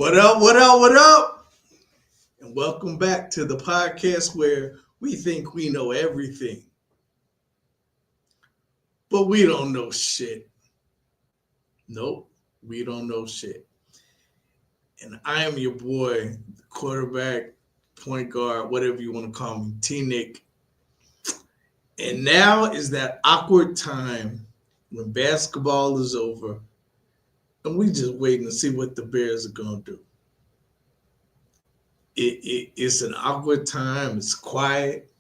What up, what up, what up? And welcome back to the podcast where we think we know everything. But we don't know shit. Nope, we don't know shit. And I am your boy, quarterback, point guard, whatever you want to call me, T-Nick. And now is that awkward time when basketball is over and we just waiting to see what the Bears are going to do. It's an awkward time. It's quiet.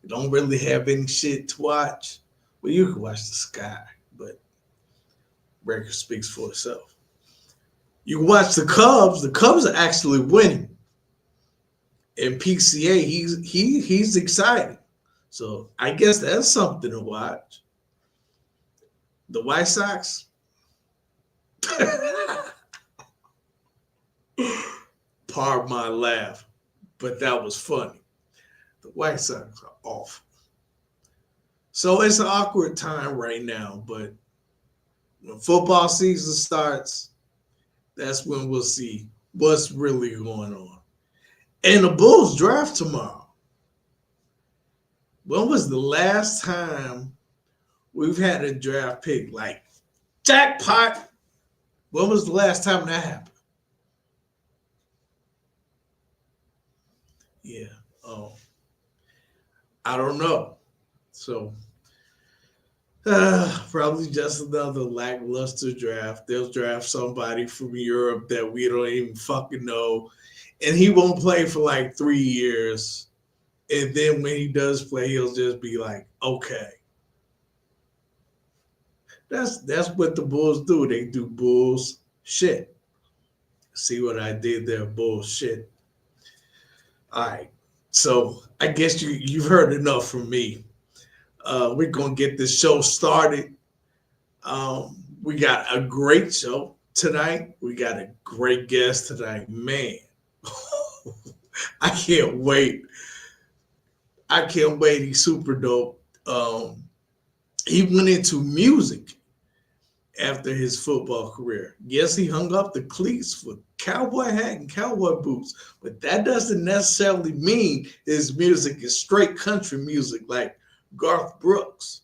You don't really have any shit to watch. Well, you can watch the sky, but record speaks for itself. You can watch the Cubs. The Cubs are actually winning. And PCA, he's excited. So I guess that's something to watch. The White Sox. Pardon my laugh, but that was funny. The White Sox are awful. So it's an awkward time right now, but when football season starts, that's when we'll see what's really going on. And the Bulls draft tomorrow. When was the last time we've had a draft pick? Like, jackpot. When was the last time that happened? Yeah. Oh, I don't know. So, probably just another lackluster draft. They'll draft somebody from Europe that we don't even fucking know. And he won't play for like 3 years. And then when he does play, he'll just be like, okay. That's what the Bulls do. They do Bulls shit. See what I did there? Bullshit. All right. So I guess you've heard enough from me. We're going to get this show started. We got a great show tonight. We got a great guest tonight. Man, I can't wait. He's super dope. He went into music after his football career. Yes, he hung up the cleats for cowboy hat and cowboy boots, but that doesn't necessarily mean his music is straight country music like Garth Brooks.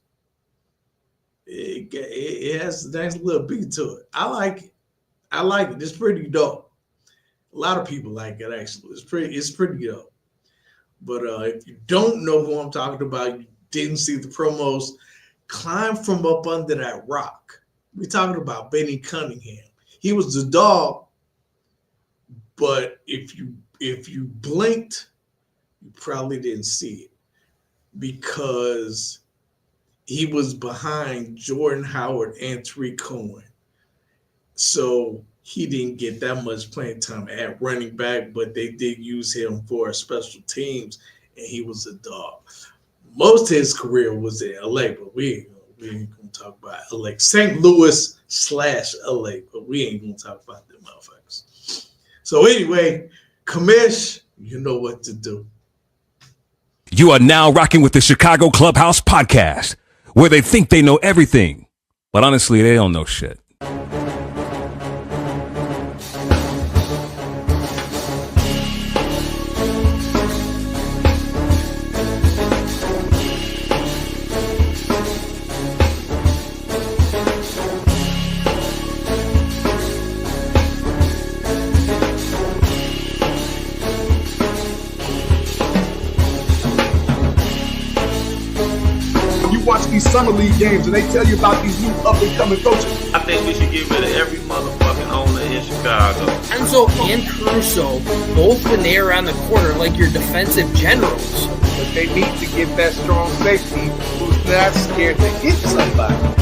It has a nice little beat to it. I like it. It's pretty dope. A lot of people like it, actually. It's pretty dope. But if you don't know who I'm talking about, you didn't see the promos, climb from up under that rock. We're talking about Benny Cunningham. He was the dog, but if you blinked, you probably didn't see it because he was behind Jordan Howard and Tariq Cohen. So he didn't get that much playing time at running back, but they did use him for special teams, and he was a dog. Most of his career was in LA, but we ain't gonna talk about LA. St. Louis / LA, but we ain't gonna talk about them motherfuckers. So anyway, Commish, you know what to do. You are now rocking with the Chicago Clubhouse Podcast, where they think they know everything, but honestly, they don't know shit. Summer league games and they tell you about these new up and coming coaches. I think we should get rid of every motherfucking owner in Chicago. Enzo and Caruso, both when they are on the court, are like your defensive generals. But they need to get that strong safety who's not scared to hit somebody.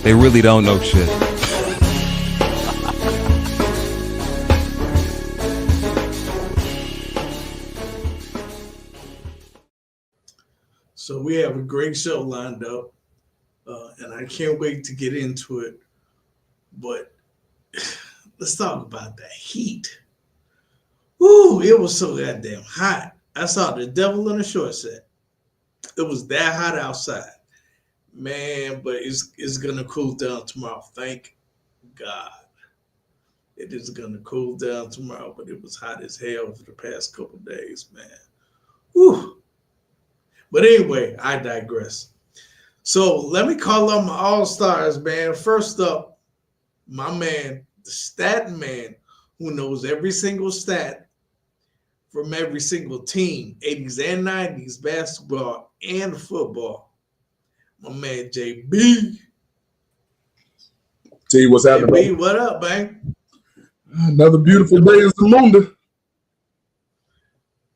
They really don't know shit. we have a great show lined up, and I can't wait to get into it. But let's talk about that heat. Woo, it was so goddamn hot. I saw the devil in a short set. It was that hot outside. Man, but it's gonna cool down tomorrow. Thank God. It is gonna cool down tomorrow, but it was hot as hell for the past couple of days, man. Whew. But anyway, I digress. So let me call up my all-stars, man. First up, my man, the stat man, who knows every single stat from every single team, 80s and 90s, basketball and football. My man, JB. Tell you what's happening. JB, what up, man? Another beautiful day in Zamunda.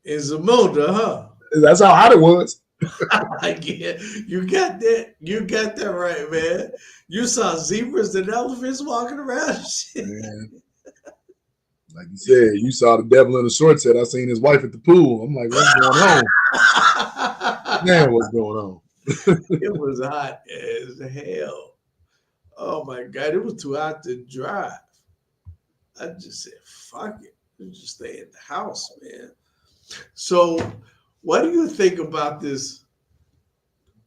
In Zamunda, huh? That's how hot it was. Yeah, you got that. You got that right, man. You saw zebras and elephants walking around. Man. Like you said, you saw the devil in the short set. I seen his wife at the pool. I'm like, what's going on? Man, what's going on? It was hot as hell. Oh my God, it was too hot to drive. I just said, fuck it. Let's just stay in the house, man. So, what do you think about this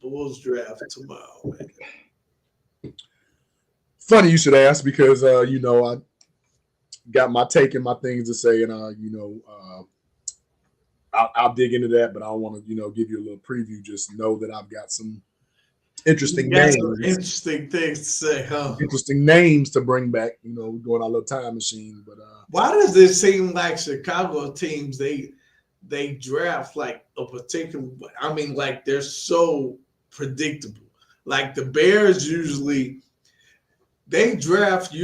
Bulls draft tomorrow, man? Funny you should ask because, I got my take and my things to say, and, I'll dig into that, but I don't want to, give you a little preview. Just know that I've got some interesting names. Interesting things to say, huh? Interesting names to bring back. We're going our little time machine. But why does it seem like Chicago teams they draft like a particular? I mean, like they're so predictable. Like the Bears usually they draft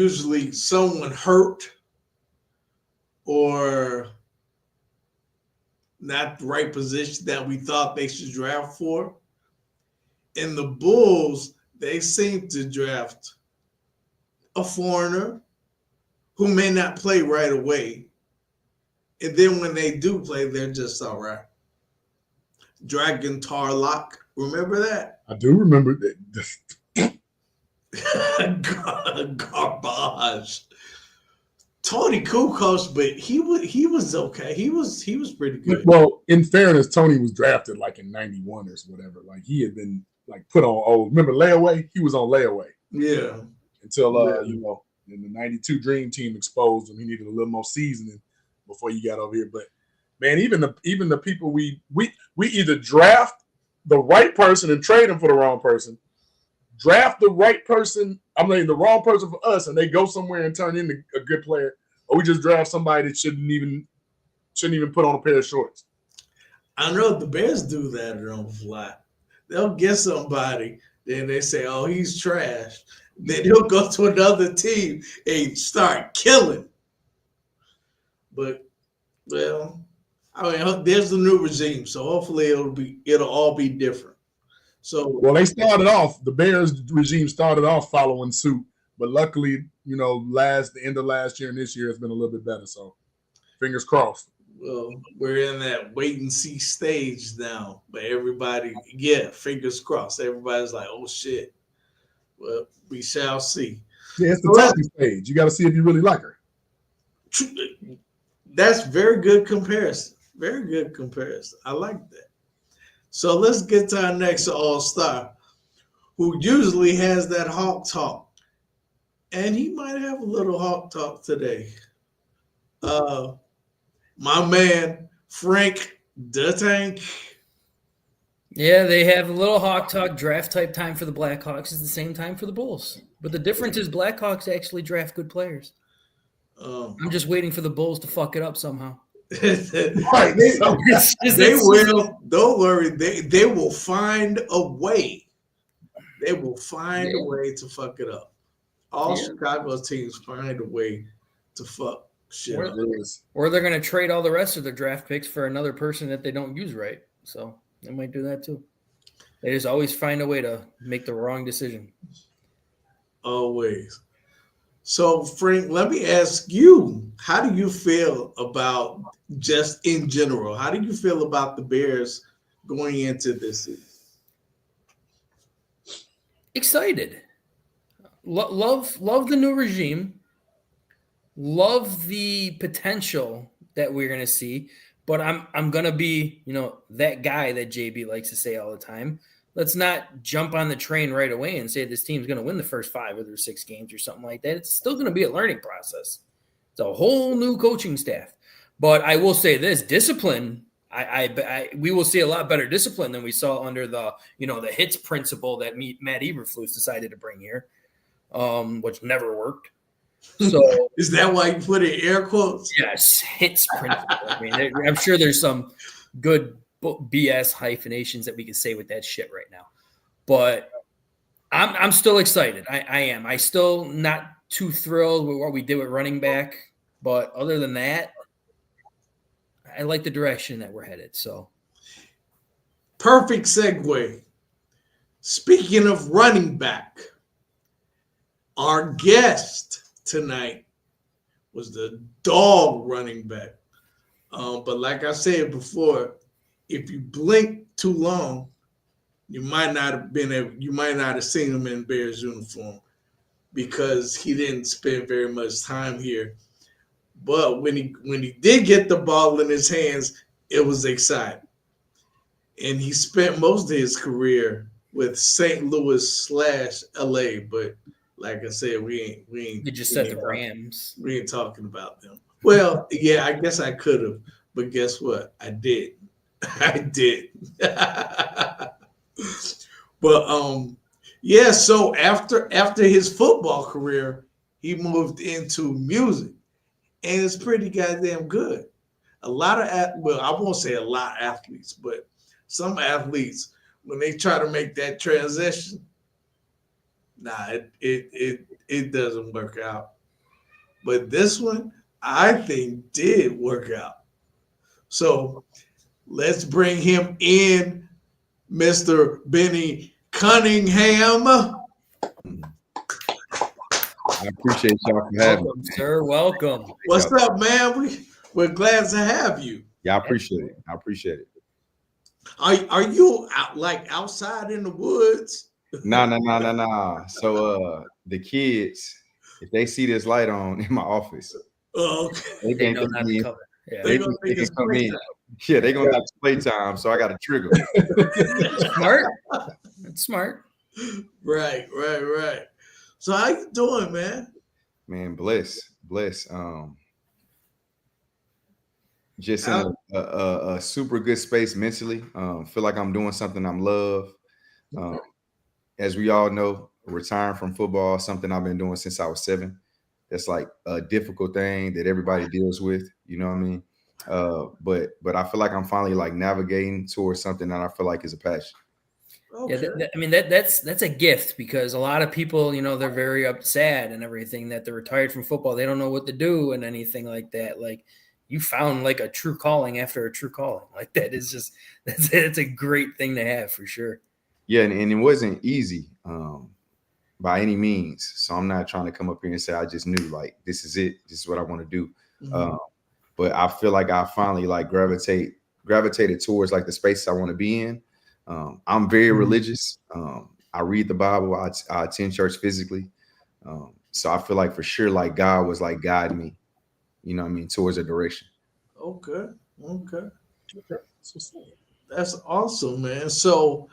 someone hurt or not the right position that we thought they should draft for. And the Bulls, they seem to draft a foreigner who may not play right away. And then when they do play, they're just all right. Dragon Tarlock, remember that? I do remember that. Garbage. Tony Kukoc, but he was okay. He was pretty good. Well, in fairness, Tony was drafted like in 91 or whatever. Like he had been like put on old. Remember layaway? He was on layaway. Yeah. Until in the 92 Dream Team exposed him. He needed a little more seasoning before you got over here. But man, even the people we either draft the right person and trade him for the wrong person, draft the right person, the wrong person for us, and they go somewhere and turn into a good player, or we just draft somebody that shouldn't even put on a pair of shorts. I know the Bears do that on the fly. They'll get somebody, then they say, "Oh, he's trash." Then he'll go to another team and start killing. But well, there's the new regime, so hopefully it'll all be different. So they started off. The Bears regime started off following suit, but luckily, the end of last year and this year has been a little bit better. So, fingers crossed. Well, we're in that wait and see stage now, but everybody, fingers crossed. Everybody's like, "Oh shit." Well, we shall see. Yeah, it's the talking stage. You got to see if you really like her. That's very good comparison. Very good comparison. I like that. So let's get to our next all-star, who usually has that hawk talk. And he might have a little hawk talk today. My man, Frank the Tank. Yeah, they have a little hawk talk. Draft type time for the Blackhawks is the same time for the Bulls. But the difference is Blackhawks actually draft good players. I'm just waiting for the Bulls to fuck it up somehow. Right. They will. Don't worry. They will find a way. They will find a way to fuck it up. All Chicago teams find a way to fuck shit up. Or they're going to trade all the rest of their draft picks for another person that they don't use right. So they might do that too. They just always find a way to make the wrong decision. Always. So, Frank, let me ask you, how do you feel about just in general? How do you feel about the Bears going into this season? Excited. Love the new regime. Love the potential that we're going to see. But I'm going to be, that guy that JB likes to say all the time. Let's not jump on the train right away and say this team's going to win the first 5 or 6 games or something like that. It's still going to be a learning process. It's a whole new coaching staff. But I will say this, discipline, we will see a lot better discipline than we saw under the hits principle that Matt Eberflus decided to bring here, which never worked. So is that why you put it in air quotes? Yes, hits principle. I mean, I'm sure there's some good BS hyphenations that we can say with that shit right now. But I'm still excited. I am. I still not too thrilled with what we did with running back. But other than that, I like the direction that we're headed. So perfect segue. Speaking of running back, our guest tonight was the dog running back. But like I said before, if you blink too long, you might not have seen him in Bears uniform because he didn't spend very much time here. But when he did get the ball in his hands, it was exciting. And he spent most of his career with St. Louis / LA, but like I said, we ain't. You just said the Rams. We ain't talking about them. Well, yeah, I guess I could have, but guess what? I did. I did. But yeah. So after his football career, he moved into music, and it's pretty goddamn good. A lot of I won't say a lot of athletes, but some athletes, when they try to make that transition, it doesn't work out. But this one, I think, did work out. So let's bring him in, Mr. Benny Cunningham. I appreciate y'all for having me. Sir, welcome. What's up, man? We're glad to have you. Yeah, I appreciate it. Are you outside in the woods? Nah. So the kids, if they see this light on in my office, okay. they can't come in. Yeah, they can come in. Yeah, they're gonna have to play time, so I got to trigger. Smart. That's smart. Right. So how you doing, man? Man, bless. Just in a super good space mentally. Feel like I'm doing something I'm love. As we all know, retiring from football, something I've been doing since I was 7. That's like a difficult thing that everybody deals with. You know what I mean? But I feel like I'm finally like navigating towards something that I feel like is a passion. Okay. Yeah, that's a gift because a lot of people, they're very sad and everything that they're retired from football. They don't know what to do and anything like that. Like you found like a true calling after a true calling. Like that is just that's a great thing to have for sure. Yeah, and it wasn't easy by any means. So I'm not trying to come up here and say I just knew like this is it. This is what I want to do. Mm-hmm. But I feel like I finally like gravitated towards like the space I want to be in. I'm very religious. I read the Bible. I attend church physically. So I feel like for sure, like God was like guiding me, you know what I mean, towards a direction. Okay. That's awesome, man. So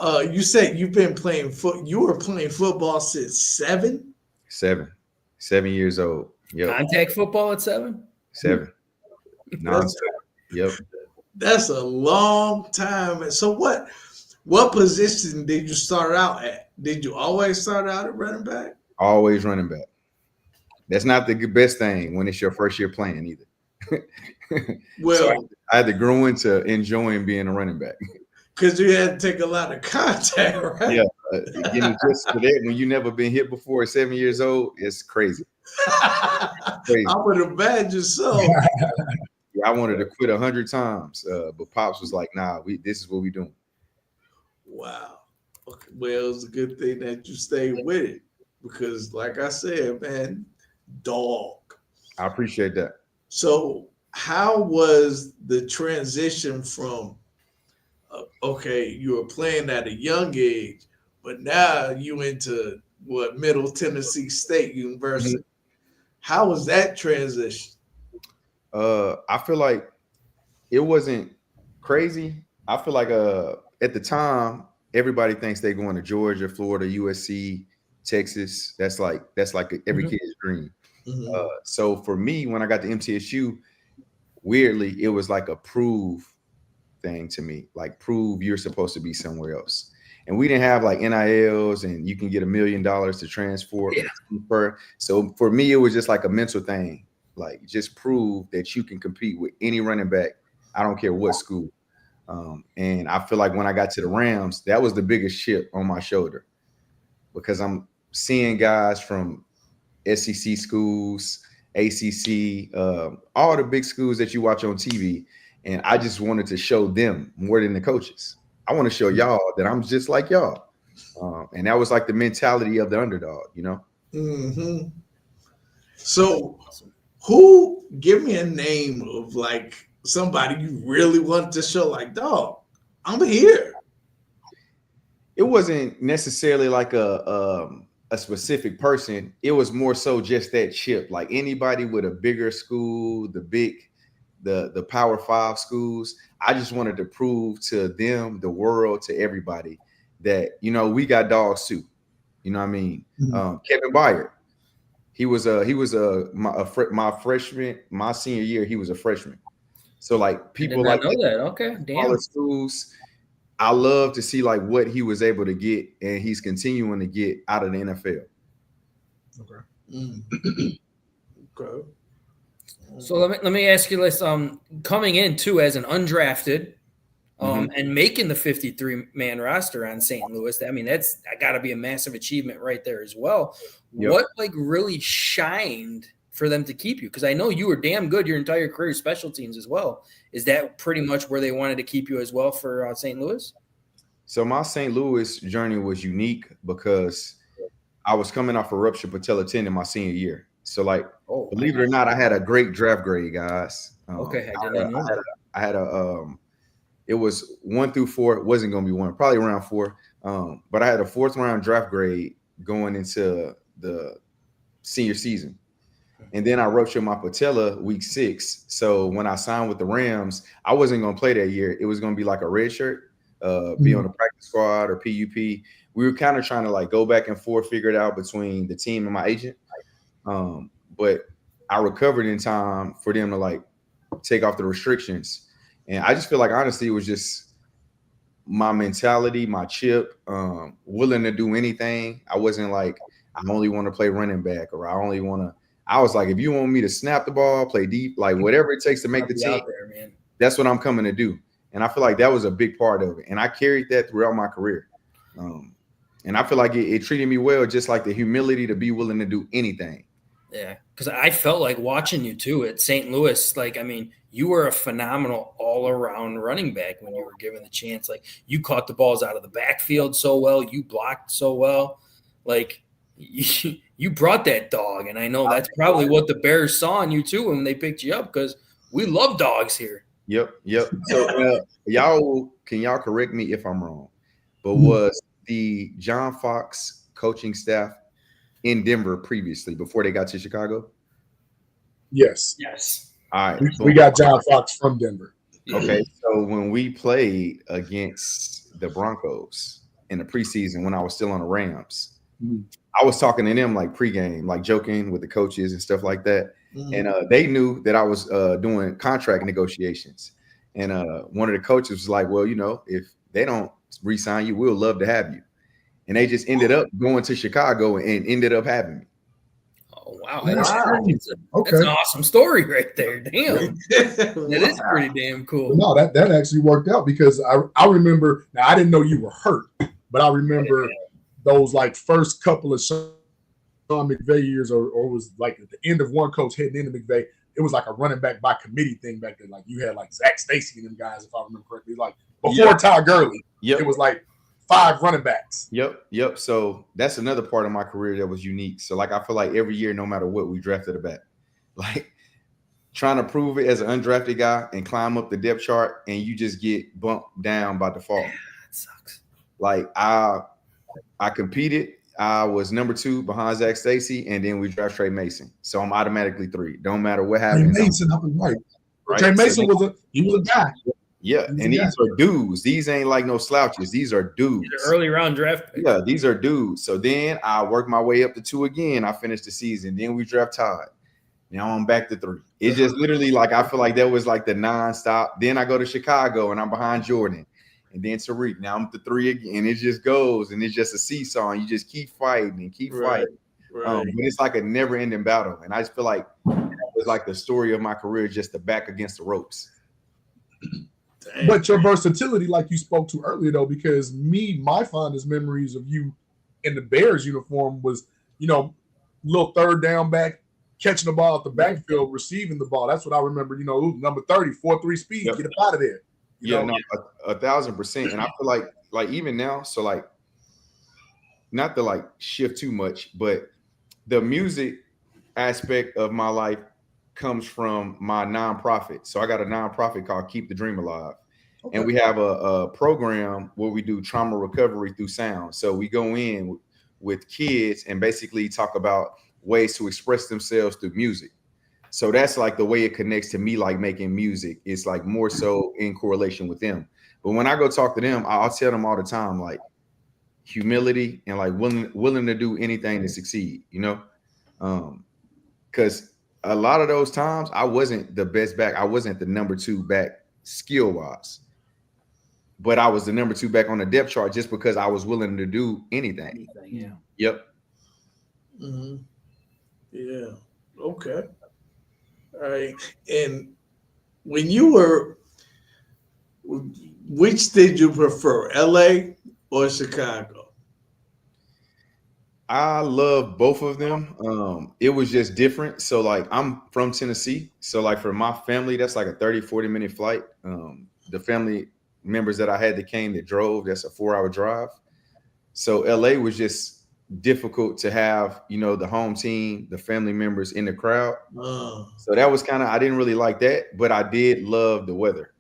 you said you've been playing you were playing football since 7? 7 years old. Yep. Contact football at 7? 7. Yep. That's a long time. So what position did you start out at? Did you always start out at running back? Always running back. That's not the best thing when it's your first year playing either. Well, so I had to grow into enjoying being a running back. Because you had to take a lot of contact, right? Yeah. Just for that, when you never been hit before at 7 years old, it's crazy. I would imagine so. I wanted to quit 100 times, but Pops was like, "Nah, this is what we doing." Wow. Okay. Well, it's a good thing that you stayed with it because, like I said, man, dog. I appreciate that. So, how was the transition from? Okay, you were playing at a young age, but now you into what, Middle Tennessee State University. How was that transition? I feel like it wasn't crazy. I feel like at the time, everybody thinks they're going to Georgia, Florida, USC, Texas. That's like every kid's dream. So for me, when I got to MTSU, weirdly, it was like a prove thing to me. Like, prove you're supposed to be somewhere else. And we didn't have like NILs and you can get $1 million to transfer. So for me, it was just like a mental thing. Like, just prove that you can compete with any running back. I don't care what school. And I feel like when I got to the Rams, that was the biggest chip on my shoulder, because I'm seeing guys from SEC schools, ACC, all the big schools that you watch on TV. And I just wanted to show them more than the coaches. I want to show y'all that I'm just like y'all. And that was like the mentality of the underdog, you know? So give me a name of like somebody you really wanted to show, like, dog, I'm here. It wasn't necessarily like a specific person. It was more so just that chip. Like, anybody with a bigger school, the Power 5 schools, I just wanted to prove to them, the world, to everybody that, you know, we got dogs too. You know what I mean? Kevin Byard, he was my freshman, my senior year, he was a freshman. So like, people like that. Okay, damn. Schools, I love to see like what he was able to get, and he's continuing to get out of the NFL. Okay. Okay. So let me ask you this: coming in too as an undrafted, and making the 53-man roster on St. Louis, I mean, that's got to be a massive achievement right there as well. Yep. What like really shined for them to keep you? Because I know you were damn good your entire career, special teams as well. Is that pretty much where they wanted to keep you as well for St. Louis? So my St. Louis journey was unique because I was coming off a ruptured patella tendon my senior year. So like, believe it or not, I had a great draft grade, guys. Okay, I didn't know that. I had it was 1 through 4. It wasn't going to be 1, probably around 4. But I had a 4th round draft grade going into the senior season. And then I ruptured my patella week 6. So when I signed with the Rams, I wasn't going to play that year. It was going to be like a red shirt, be on the practice squad or PUP. We were kind of trying to like go back and forth, figure it out between the team and my agent. But I recovered in time for them to like take off the restrictions. And I just feel like, honestly, it was just my mentality, my chip, willing to do anything. I wasn't like, I only want to play running back, or I was like, if you want me to snap the ball, play deep, like whatever it takes to make the team, that's what I'm coming to do. And I feel like that was a big part of it. And I carried that throughout my career. And I feel like it treated me well, just like the humility to be willing to do anything. Yeah, because I felt like watching you too at St. Louis. Like, I mean, you were a phenomenal all-around running back when you were given the chance. Like, you caught the balls out of the backfield so well. You blocked so well. Like, you brought that dog. And I know that's probably what the Bears saw in you too when they picked you up, because we love dogs here. Yep. So can y'all correct me if I'm wrong, but was the John Fox coaching staff in Denver previously before they got to Chicago? Yes. All right. We got John Fox from Denver. Okay. So when we played against the Broncos in the preseason, when I was still on the Rams, I was talking to them like pregame, like joking with the coaches and stuff like that. And they knew that I was doing contract negotiations. And one of the coaches was like, well, you know, if they don't re-sign you, we'll love to have you. And they just ended up going to Chicago and ended up having me. Oh, wow. That's an awesome story right there. Damn. That is pretty damn cool. No, that actually worked out, because I remember, now I didn't know you were hurt, but I remember those like first couple of Sean McVay years, or was like at the end of one coach heading into McVay. It was like a running back by committee thing back then. Like, you had like Zach Stacy and them guys, if I remember correctly. Like before Ty Gurley, it was like 5 running backs. Yep. So that's another part of my career that was unique. So like, I feel like every year, no matter what, we drafted a back. Like, trying to prove it as an undrafted guy and climb up the depth chart, and you just get bumped down by default. That sucks. Like, I competed. I was number 2 behind Zach Stacy, and then we draft Trey Mason. So I'm automatically 3. Don't matter what Trey happens. Mason, I was right. Right? Trey Mason was a guy. Yeah, and these are dudes. These ain't like no slouches. These are dudes. These are early round draft picks. Yeah, these are dudes. So then I worked my way up to 2 again. I finished the season. Then we draft Todd. Now I'm back to 3. It's just literally like I feel like that was like the nonstop. Then I go to Chicago and I'm behind Jordan. And then Tariq. Now I'm to 3 again. And it just goes and it's just a seesaw. And you just keep fighting and keep fighting. But it's like a never-ending battle. And I just feel like it was like the story of my career, just the back against the ropes. Dang. But your versatility, like you spoke to earlier, though, because my fondest memories of you in the Bears uniform was, little third down back, catching the ball at the backfield, receiving the ball. That's what I remember, number 30, 4.3 speed, get up out of there. You know? 1,000%. And I feel like even now, so like, not to like shift too much, but the music aspect of my life comes from my nonprofit. So I got a nonprofit called Keep the Dream Alive. Okay. And we have a program where we do trauma recovery through sound. So we go in with kids and basically talk about ways to express themselves through music. So that's like the way it connects to me, like making music. It's like more so in correlation with them. But when I go talk to them, I'll tell them all the time, like humility and like willing to do anything to succeed, because a lot of those times I wasn't the best back. I wasn't the number 2 back skill wise, but I was the number 2 back on the depth chart just because I was willing to do anything. Yeah. Yep. Mm-hmm. Yeah. Okay. All right. And when you were, which did you prefer, LA or Chicago? I love both of them. It was just different. So like I'm from Tennessee. So like for my family, that's like a 30-40 minute flight. The family members that I had that came that drove, that's a 4-hour drive. So LA was just difficult to have, the home team, the family members in the crowd. So that was I didn't really like that, but I did love the weather.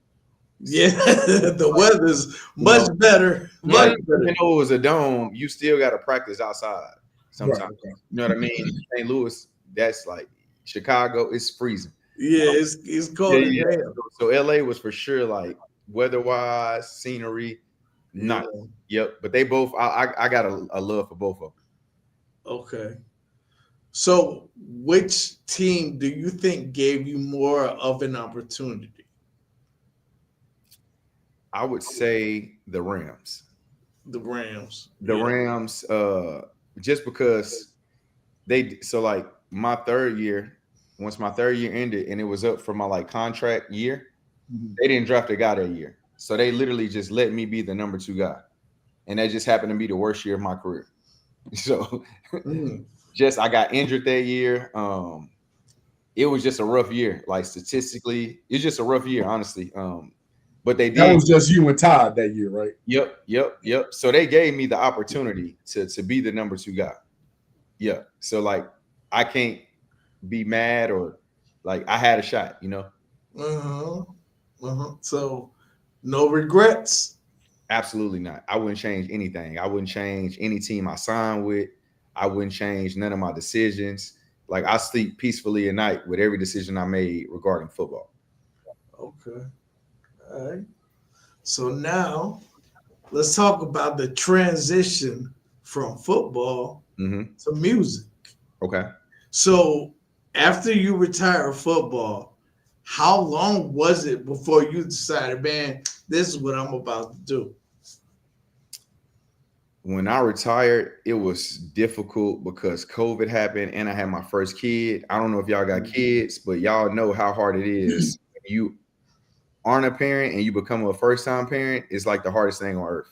Yeah, the weather's much better. Even though it was a dome, you still got to practice outside sometimes. Right. You know what I mean? St. Louis, that's like Chicago, it's freezing. Yeah, it's cold. Yeah. So LA was for sure like weather-wise, scenery, not. Yep. But they both, I got a love for both of them. Okay. So which team do you think gave you more of an opportunity? I would say the Rams. The Rams. Rams, just because like my third year, once my third year ended and it was up for my like contract year, they didn't draft a guy that year. So they literally just let me be the number 2 guy. And that just happened to be the worst year of my career. So I got injured that year. It was just a rough year. Like statistically, it's just a rough year, honestly. But they did. That was just you and Todd that year, right? Yep. So they gave me the opportunity to be the number 2 guy. Yeah. So like I can't be mad or like I had a shot, So no regrets? Absolutely not. I wouldn't change anything. I wouldn't change any team I signed with. I wouldn't change none of my decisions. Like I sleep peacefully at night with every decision I made regarding football. Okay. All right. So now let's talk about the transition from football to music. Okay. So after you retired football, how long was it before you decided, man, this is what I'm about to do? When I retired, it was difficult because COVID happened and I had my first kid. I don't know if y'all got kids, but y'all know how hard it is. You aren't a parent and you become a first-time parent, it's like the hardest thing on earth.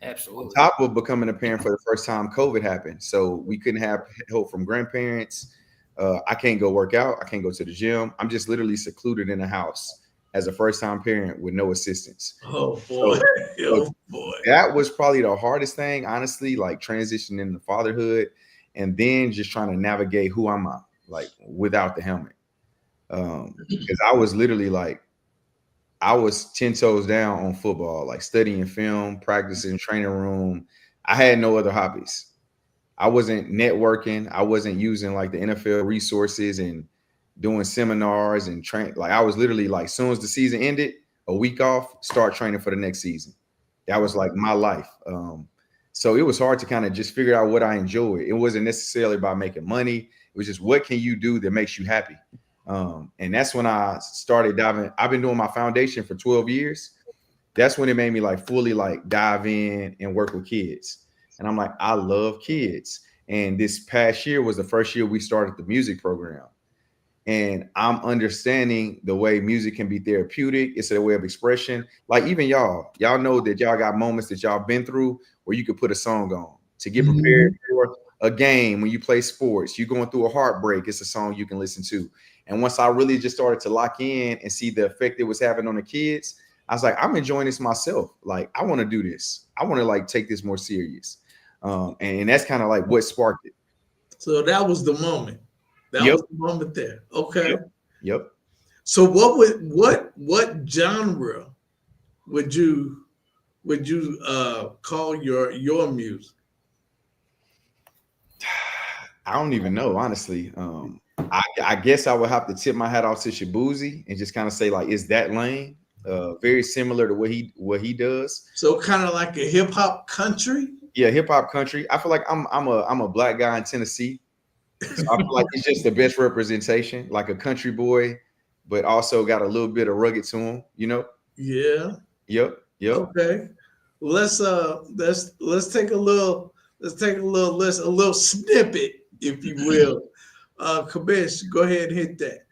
Absolutely. On top of becoming a parent for the first time, COVID happened. So we couldn't have help from grandparents. I can't go work out. I can't go to the gym. I'm just literally secluded in a house as a first-time parent with no assistance. Oh, boy. So that was probably the hardest thing, honestly, like transitioning into fatherhood and then just trying to navigate who am I, like without the helmet. Because I was literally like, I was 10 toes down on football, like studying film, practicing training room. I had no other hobbies. I wasn't networking. I wasn't using like the NFL resources and doing seminars and train. Like I was literally like, as soon as the season ended, a week off, start training for the next season. That was like my life. So it was hard to kind of just figure out what I enjoyed. It wasn't necessarily about making money. It was just, what can you do that makes you happy? And that's when I started diving. I've been doing my foundation for 12 years. That's when it made me like fully like dive in and work with kids. And I'm like, I love kids. And this past year was the first year we started the music program. And I'm understanding the way music can be therapeutic. It's a way of expression. Like even y'all know that y'all got moments that y'all been through where you could put a song on to get prepared for a game. When you play sports, you're going through a heartbreak, it's a song you can listen to. And once I really just started to lock in and see the effect it was having on the kids, I was like, I'm enjoying this myself. Like, I want to do this. I want to like take this more serious. And that's kind of like what sparked it. So that was the moment. That was the moment there. Okay. Yep. So what genre would you call your music? I don't even know, honestly. I guess I would have to tip my hat off to Shabuzi and just kind of say like, is that lane? Very similar to what he does. So kind of like a hip hop country. Yeah, hip hop country. I feel like I'm a black guy in Tennessee. So I feel like it's just the best representation, like a country boy, but also got a little bit of rugged to him, you know? Yeah. Yep. Okay. Let's take a little snippet, if you will. Kabish, go ahead and hit that.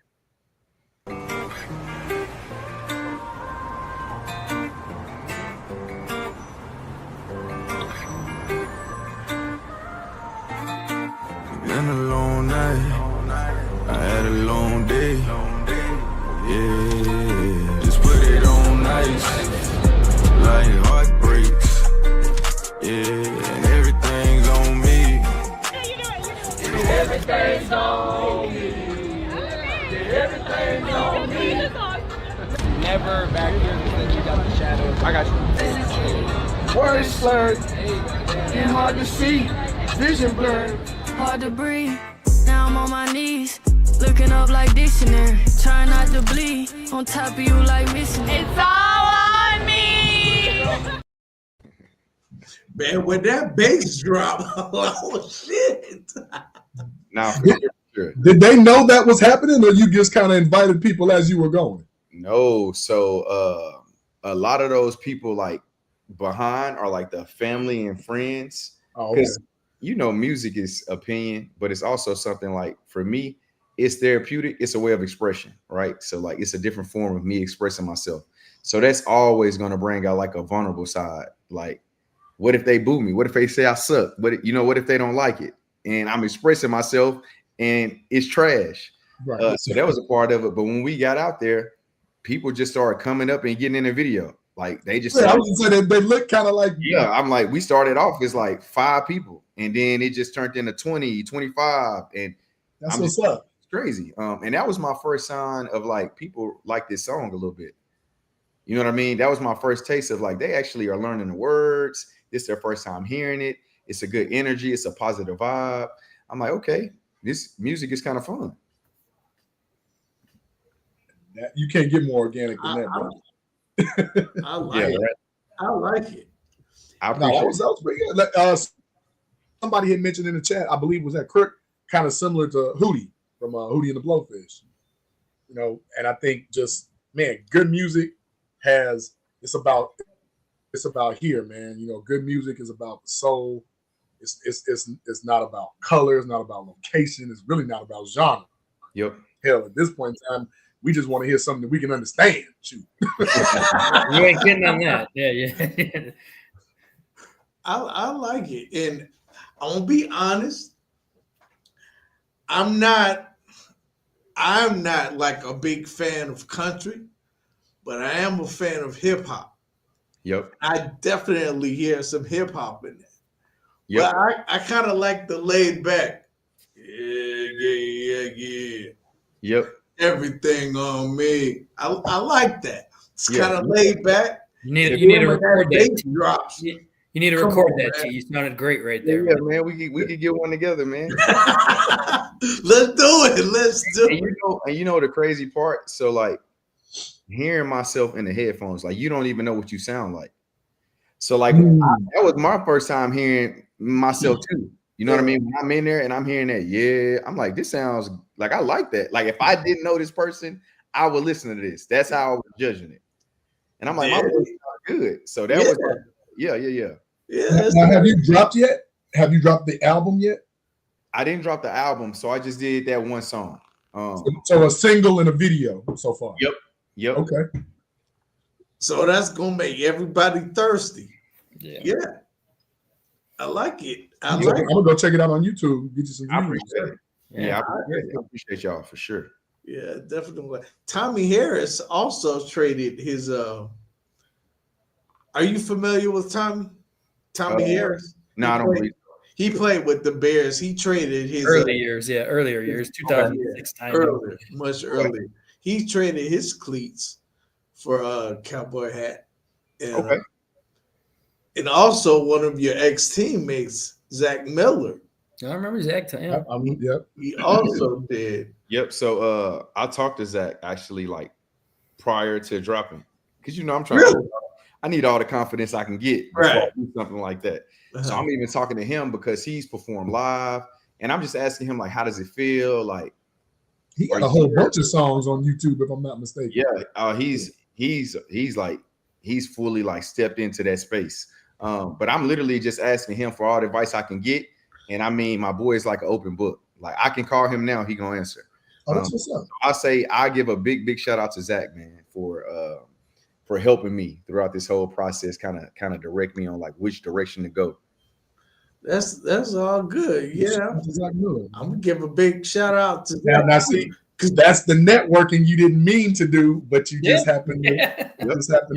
Been a long night, I had a long day. Yeah, just put it on ice, like heartbreaks. Yeah, and everything's on me. Everything's on me. Everything's on me. Never back here because then you got the shadows. I got you. Words slurred, and hard to see, vision blurred. Hard to breathe, now I'm on my knees, looking up like dictionary, trying not to bleed, on top of you like missing. It's all on me! Man, when that bass drop, oh shit. Now, sure. Did they know that was happening, or you just kind of invited people as you were going? No, so a lot of those people like behind are like the family and friends. Oh, okay. You know, music is opinion, but it's also something like, for me, it's therapeutic. It's a way of expression, right? So like, it's a different form of me expressing myself. So that's always going to bring out like a vulnerable side. Like, what if they boo me? What if they say I suck? What if they don't like it? And I'm expressing myself and it's trash. Right. So that was a part of it. But when we got out there, people just started coming up and getting in the video. Like they just, I was gonna say that they look kind of like, yeah, I'm like, we started off as like 5 people and then it just turned into 20, 25. And that's what's up. It's crazy. And that was my first sign of like, people like this song a little bit. You know what I mean? That was my first taste of like, they actually are learning the words. This is their first time hearing it. It's a good energy. It's a positive vibe. I'm like, okay, this music is kind of fun. You can't get more organic than that, bro. I like it. Right. I like it. I appreciate that was pretty good. Somebody had mentioned in the chat, I believe was that Kirk, kind of similar to Hootie from Hootie and the Blowfish. You know, and I think just, man, good music it's about here, man. You know, good music is about the soul. It's not about color, it's not about location, it's really not about genre. Yep. Hell, at this point in time, we just want to hear something that we can understand. Shoot. You ain't kidding on that. Yeah. I like it. And I'm gonna be honest. I'm not like a big fan of country, but I am a fan of hip hop. Yep. I definitely hear some hip hop in there. Yep. But I kind of like the laid back. Yeah. Yep. Everything on me. I like that. It's kind of laid back. You need to record that. Drops. You You need to Come record on, that, man. G. You sounded great right Yeah, there. man. We could get one together, man. Let's do it. Let's do it. And you know the crazy part? So like hearing myself in the headphones, like you don't even know what you sound like. So like that was my first time hearing myself too. You know what I mean? When I'm in there and I'm hearing that, yeah, I'm like, this sounds like I like that. Like if I didn't know this person, I would listen to this. That's how I was judging it. And I'm like, my voice sounds good. So that was like, yeah. Yeah. Now, have you dropped yet? Have you dropped the album yet? I didn't drop the album, so I just did that one song. So a single and a video so far. Yep. Okay. So that's gonna make everybody thirsty. Yeah. I like it. I'm gonna go check it out on YouTube. Get you some views. I appreciate it. Yeah, I appreciate y'all for sure. Yeah, definitely. Tommy Harris also traded his. Are you familiar with Tommy Harris? No, I don't believe so. He played with the Bears. He traded his earlier years, 2006 time. Much earlier. He traded his cleats for a cowboy hat. And, and also one of your ex-teammates, Zach Miller. I remember Zach. Yeah. He also did. Yep. So I talked to Zach actually like prior to dropping. Because I'm trying to I need all the confidence I can get before I do something like that. So I'm even talking to him because he's performed live. And I'm just asking him, like, how does it feel? Like he got a whole bunch of songs on YouTube, if I'm not mistaken. Yeah. He's fully like stepped into that space. But I'm literally just asking him for all the advice I can get. And I mean, my boy is like an open book. Like I can call him now, he gonna answer. That's what's up. I say I give a big shout out to Zach, man, for helping me throughout this whole process, kind of direct me on like which direction to go. That's all good. Yeah, I'm gonna give a big shout out to that. Now see, because that's the networking you didn't mean to do, but you just happened to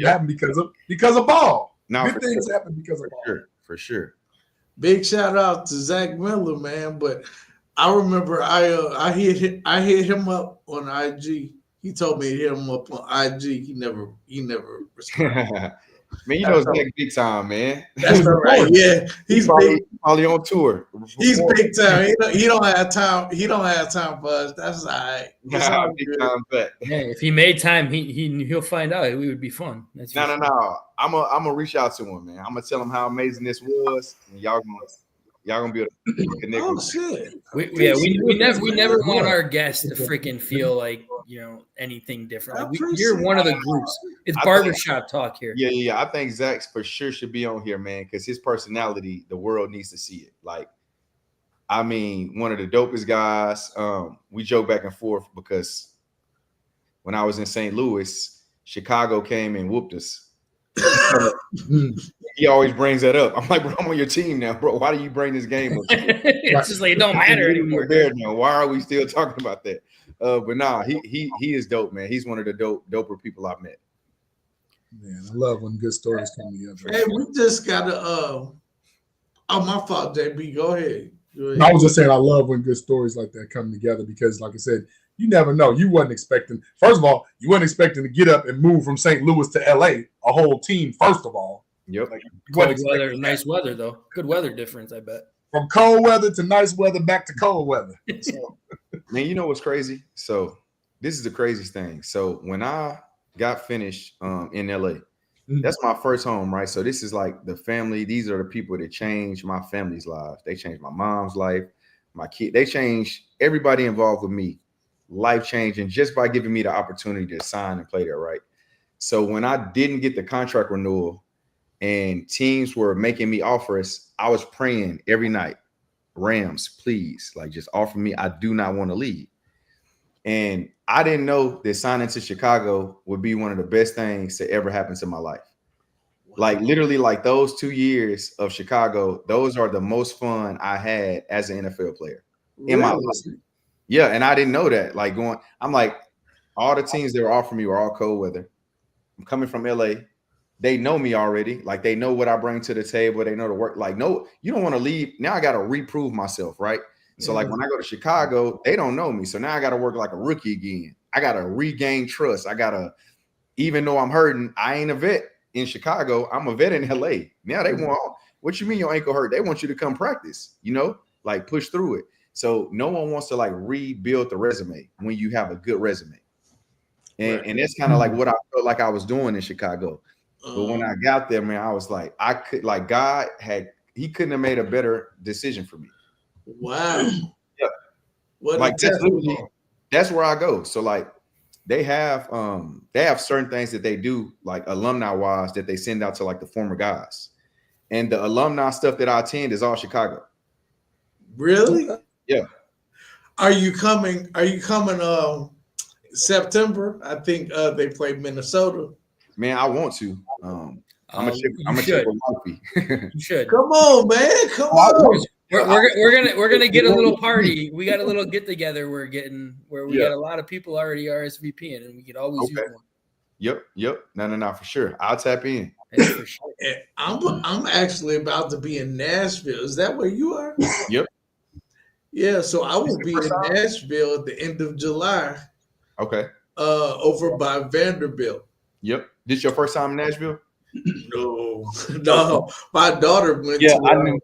happen because of ball. Now good things happen because of ball. For sure. Big shout out to Zach Miller, man. But I remember I hit him up on IG. He told me to hit him up on IG. He never responded. Man, Zach big time, man. That's all right. Yeah, he's probably on tour. He's big time. He don't have time. He don't have time for us. That's all right. Big time bet. Yeah, if he made time, he'll find out. It would be fun. No. I'm gonna reach out to him, man. I'm gonna tell him how amazing this was, and y'all gonna be able to connect. Oh shit! We never want our guests to freaking feel like anything different. You're one of the groups. It's barbershop talk here. Yeah. I think Zach for sure should be on here, man, because his personality, the world needs to see it. Like, I mean, one of the dopest guys. We joke back and forth because when I was in St. Louis, Chicago came and whooped us. He always brings that up. I'm like, bro, I'm on your team now, bro. Why do you bring this game up? It's just like it don't matter anymore. There now. Why are we still talking about that? But nah, he is dope, man. He's one of the doper people I've met. Man, I love when good stories come together. Hey, we just gotta. Oh, my fault, JB. Go ahead. I was just saying, I love when good stories like that come together because, like I said, you never know. You wasn't expecting. First of all, you weren't expecting to get up and move from St. Louis to LA, a whole team. First of all, yep. Cold weather, nice weather though. Good weather difference, I bet. From cold weather to nice weather, back to cold weather. So. Man, you know what's crazy? So this is the craziest thing. So when I got finished in LA, that's my first home, right? So this is like the family. These are the people that changed my family's lives. They changed my mom's life, my kid. They changed everybody involved with me. Life changing just by giving me the opportunity to sign and play there, right? So when I didn't get the contract renewal and teams were making me offers, I was praying every night, Rams, please, like just offer me. I do not want to leave. And I didn't know that signing to Chicago would be one of the best things to ever happen to my life. Like literally, like those 2 years of Chicago, those are the most fun I had as an NFL player in my life. Yeah, and I didn't know that. Like I'm like, all the teams that were offering me were all cold weather. I'm coming from LA. They know me already. Like they know what I bring to the table. They know the work. Like, no, you don't want to leave. Now I got to reprove myself, right? So like when I go to Chicago, they don't know me. So now I got to work like a rookie again. I got to regain trust. I got to, even though I'm hurting, I ain't a vet in Chicago. I'm a vet in LA. Now they want, what you mean your ankle hurt? They want you to come practice, like push through it. So no one wants to like rebuild the resume when you have a good resume. And that's kind of like what I felt like I was doing in Chicago. But when I got there, man, I was like, he couldn't have made a better decision for me. Wow. Yeah. Like that's where I go. So like they have certain things that they do, like alumni wise, that they send out to like the former guys. And the alumni stuff that I attend is all Chicago. Really? Yeah. Are you coming September? I think they play Minnesota. Man, I want to. I'm a chip with Murphy. You should. Come on, man. Come on. We're gonna get a little party. We got a little get together. Where we got a lot of people already RSVPing, and we could always use one. Yep. No, for sure. I'll tap in. For sure. I'm actually about to be in Nashville. Is that where you are? Yep. Yeah, so I will be in Nashville at the end of July. Okay. Over by Vanderbilt. Yep. This your first time in Nashville? No. My daughter went to. I knew.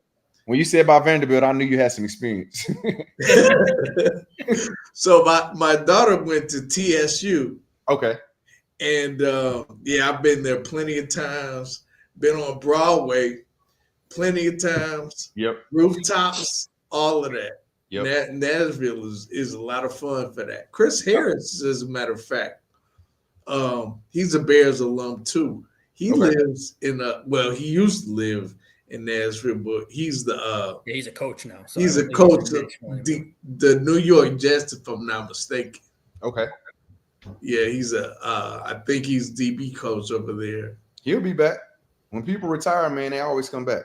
When you said about Vanderbilt, I knew you had some experience. So my daughter went to TSU. Okay. And I've been there plenty of times. Been on Broadway plenty of times. Yep. Rooftops, all of that. Yep. Nashville is a lot of fun for that. Chris Harris, as a matter of fact, he's a Bears alum too. He lives he used to live in Nashville, but he's he's a coach now. So he's a coach of the New York Jets, if I'm not mistaken. Okay. Yeah, he's I think he's DB coach over there. He'll be back. When people retire, man, they always come back.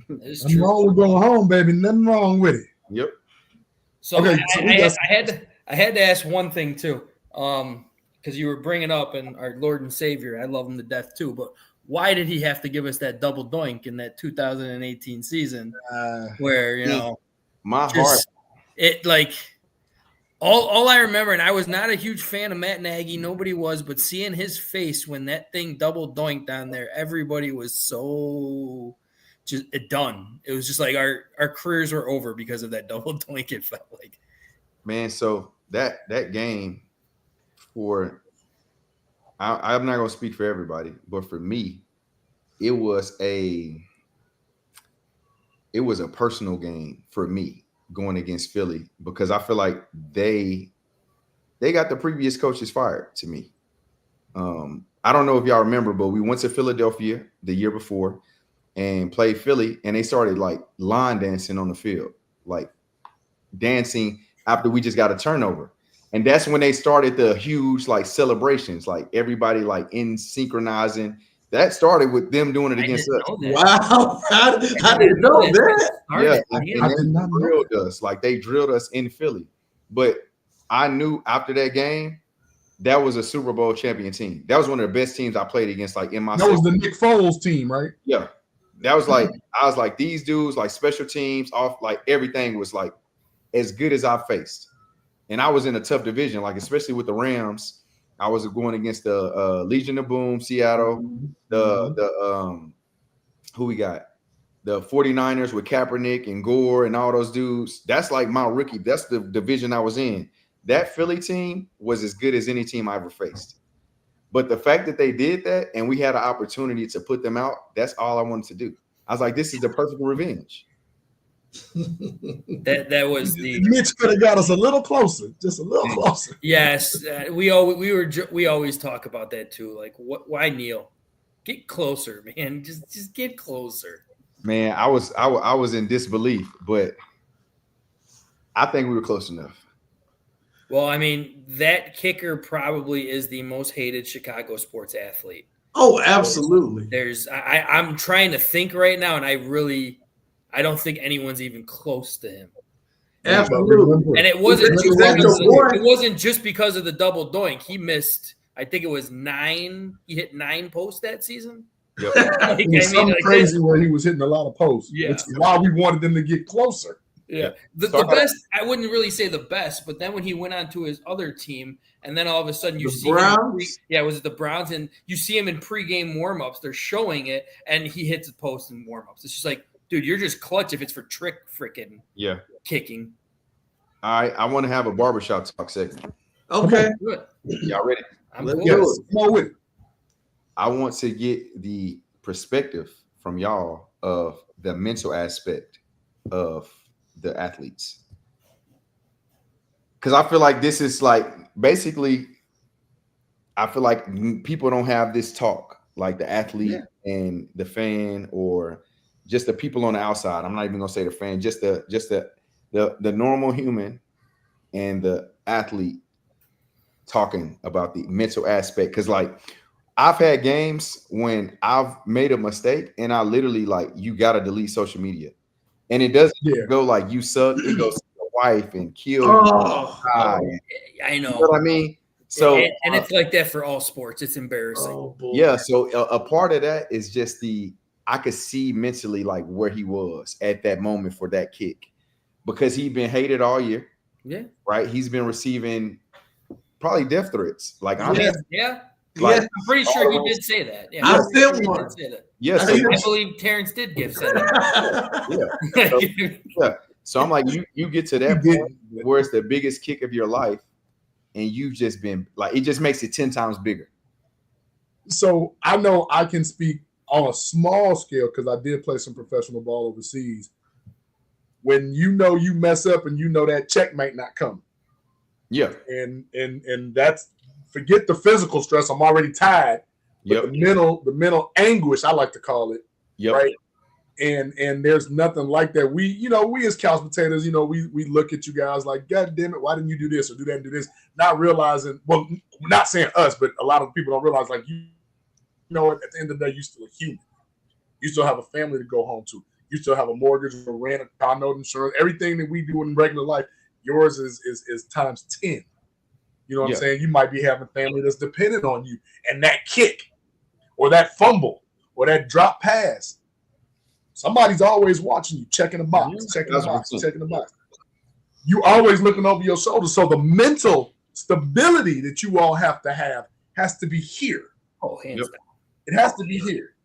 Nothing wrong with going home, baby. Nothing wrong with it. Yep. So I had to ask one thing too, because you were bringing up and our Lord and Savior, I love him to death too, but why did he have to give us that double doink in that 2018 season where my heart, it like all I remember, and I was not a huge fan of Matt Nagy, nobody was, but seeing his face when that thing double doinked on there, everybody was so just done. It was just like our careers were over because of that double doink. It felt like, man. So that game, I'm not gonna speak for everybody, but for me, it was a personal game for me going against Philly because I feel like they got the previous coaches fired to me. I don't know if y'all remember, but we went to Philadelphia the year before and played Philly, and they started like line dancing on the field, like dancing after we just got a turnover. And that's when they started the huge like celebrations, like everybody like in synchronizing. That started with them doing it against us. Wow. I didn't know that. Yeah, and they drilled us. Like they drilled us in Philly. But I knew after that game, that was a Super Bowl champion team. That was one of the best teams I played against, like in my That was the Nick Foles team, right? Yeah. That was like, I was like, these dudes, like special teams, off, like everything was like as good as I faced. And I was in a tough division, like especially with the Rams. I was going against the Legion of Boom, Seattle, who we got? The 49ers with Kaepernick and Gore and all those dudes. That's like my rookie. That's the division I was in. That Philly team was as good as any team I ever faced. But the fact that they did that and we had an opportunity to put them out, that's all I wanted to do. I was like, this is the perfect revenge. that was the Mitch could have got us a little closer, just a little closer. Yes, we always talk about that too. Like, why kneel? Get closer, man. Just get closer. Man, I was in disbelief, but I think we were close enough. Well, I mean, that kicker probably is the most hated Chicago sports athlete. Oh, absolutely. I'm trying to think right now, and I don't think anyone's even close to him. Absolutely. And it wasn't just because of the double doink. He missed, I think it was 9. He hit 9 posts that season. Yep. It was something crazy where he was hitting a lot of posts. Yeah. Which is why we wanted them to get closer. Yeah. The best, I wouldn't really say the best, but then when he went on to his other team, and then all of a sudden you see Browns? was it the Browns? And you see him in pregame warmups. They're showing it, and he hits the post in warmups. It's just like, dude, you're just clutch if it's for trick freaking kicking. All right, I want to have a barbershop talk segment. Okay. Y'all ready? Let's do it. Come on with it. I want to get the perspective from y'all of the mental aspect of the athletes. Because I feel like this is like basically, I feel like people don't have this talk, like the athlete and the fan, or just the people on the outside. I'm not even gonna say the fan, just the normal human and the athlete talking about the mental aspect. Because like I've had games when I've made a mistake and I literally like, you gotta delete social media, and it doesn't go like you suck. It goes to your wife and kill you. I know. You know what I mean? So and it's like that for all sports. It's embarrassing. Yeah. So a part of that is just I could see mentally like where he was at that moment for that kick, because he'd been hated all year. Yeah. Right. He's been receiving probably death threats. Like I'm I'm pretty sure he did say that. Yeah, I still want. Yes, I believe Terrence did give said that. So I'm like, you get to that point where it's the biggest kick of your life, and you've just been like, it just makes it 10 times bigger. So I know I can speak on a small scale because I did play some professional ball overseas. When you know you mess up and you know that check might not come. Yeah. And that's, forget the physical stress. I'm already tired. But the mental anguish, I like to call it. Right. And there's nothing like that. We as couch potatoes, we look at you guys like, God damn it, why didn't you do this or do that and do this? Not realizing, well, not saying us, but a lot of people don't realize, like, at the end of the day, you're still a human. You still have a family to go home to. You still have a mortgage, a rent, a car note, insurance, everything that we do in regular life. Yours is times 10. You know what I'm saying? You might be having family that's dependent on you. And that kick or that fumble or that drop pass, somebody's always watching you, checking the box, checking the box. You always looking over your shoulder. So the mental stability that you all have to have has to be here. Oh, hands down. It has to be here.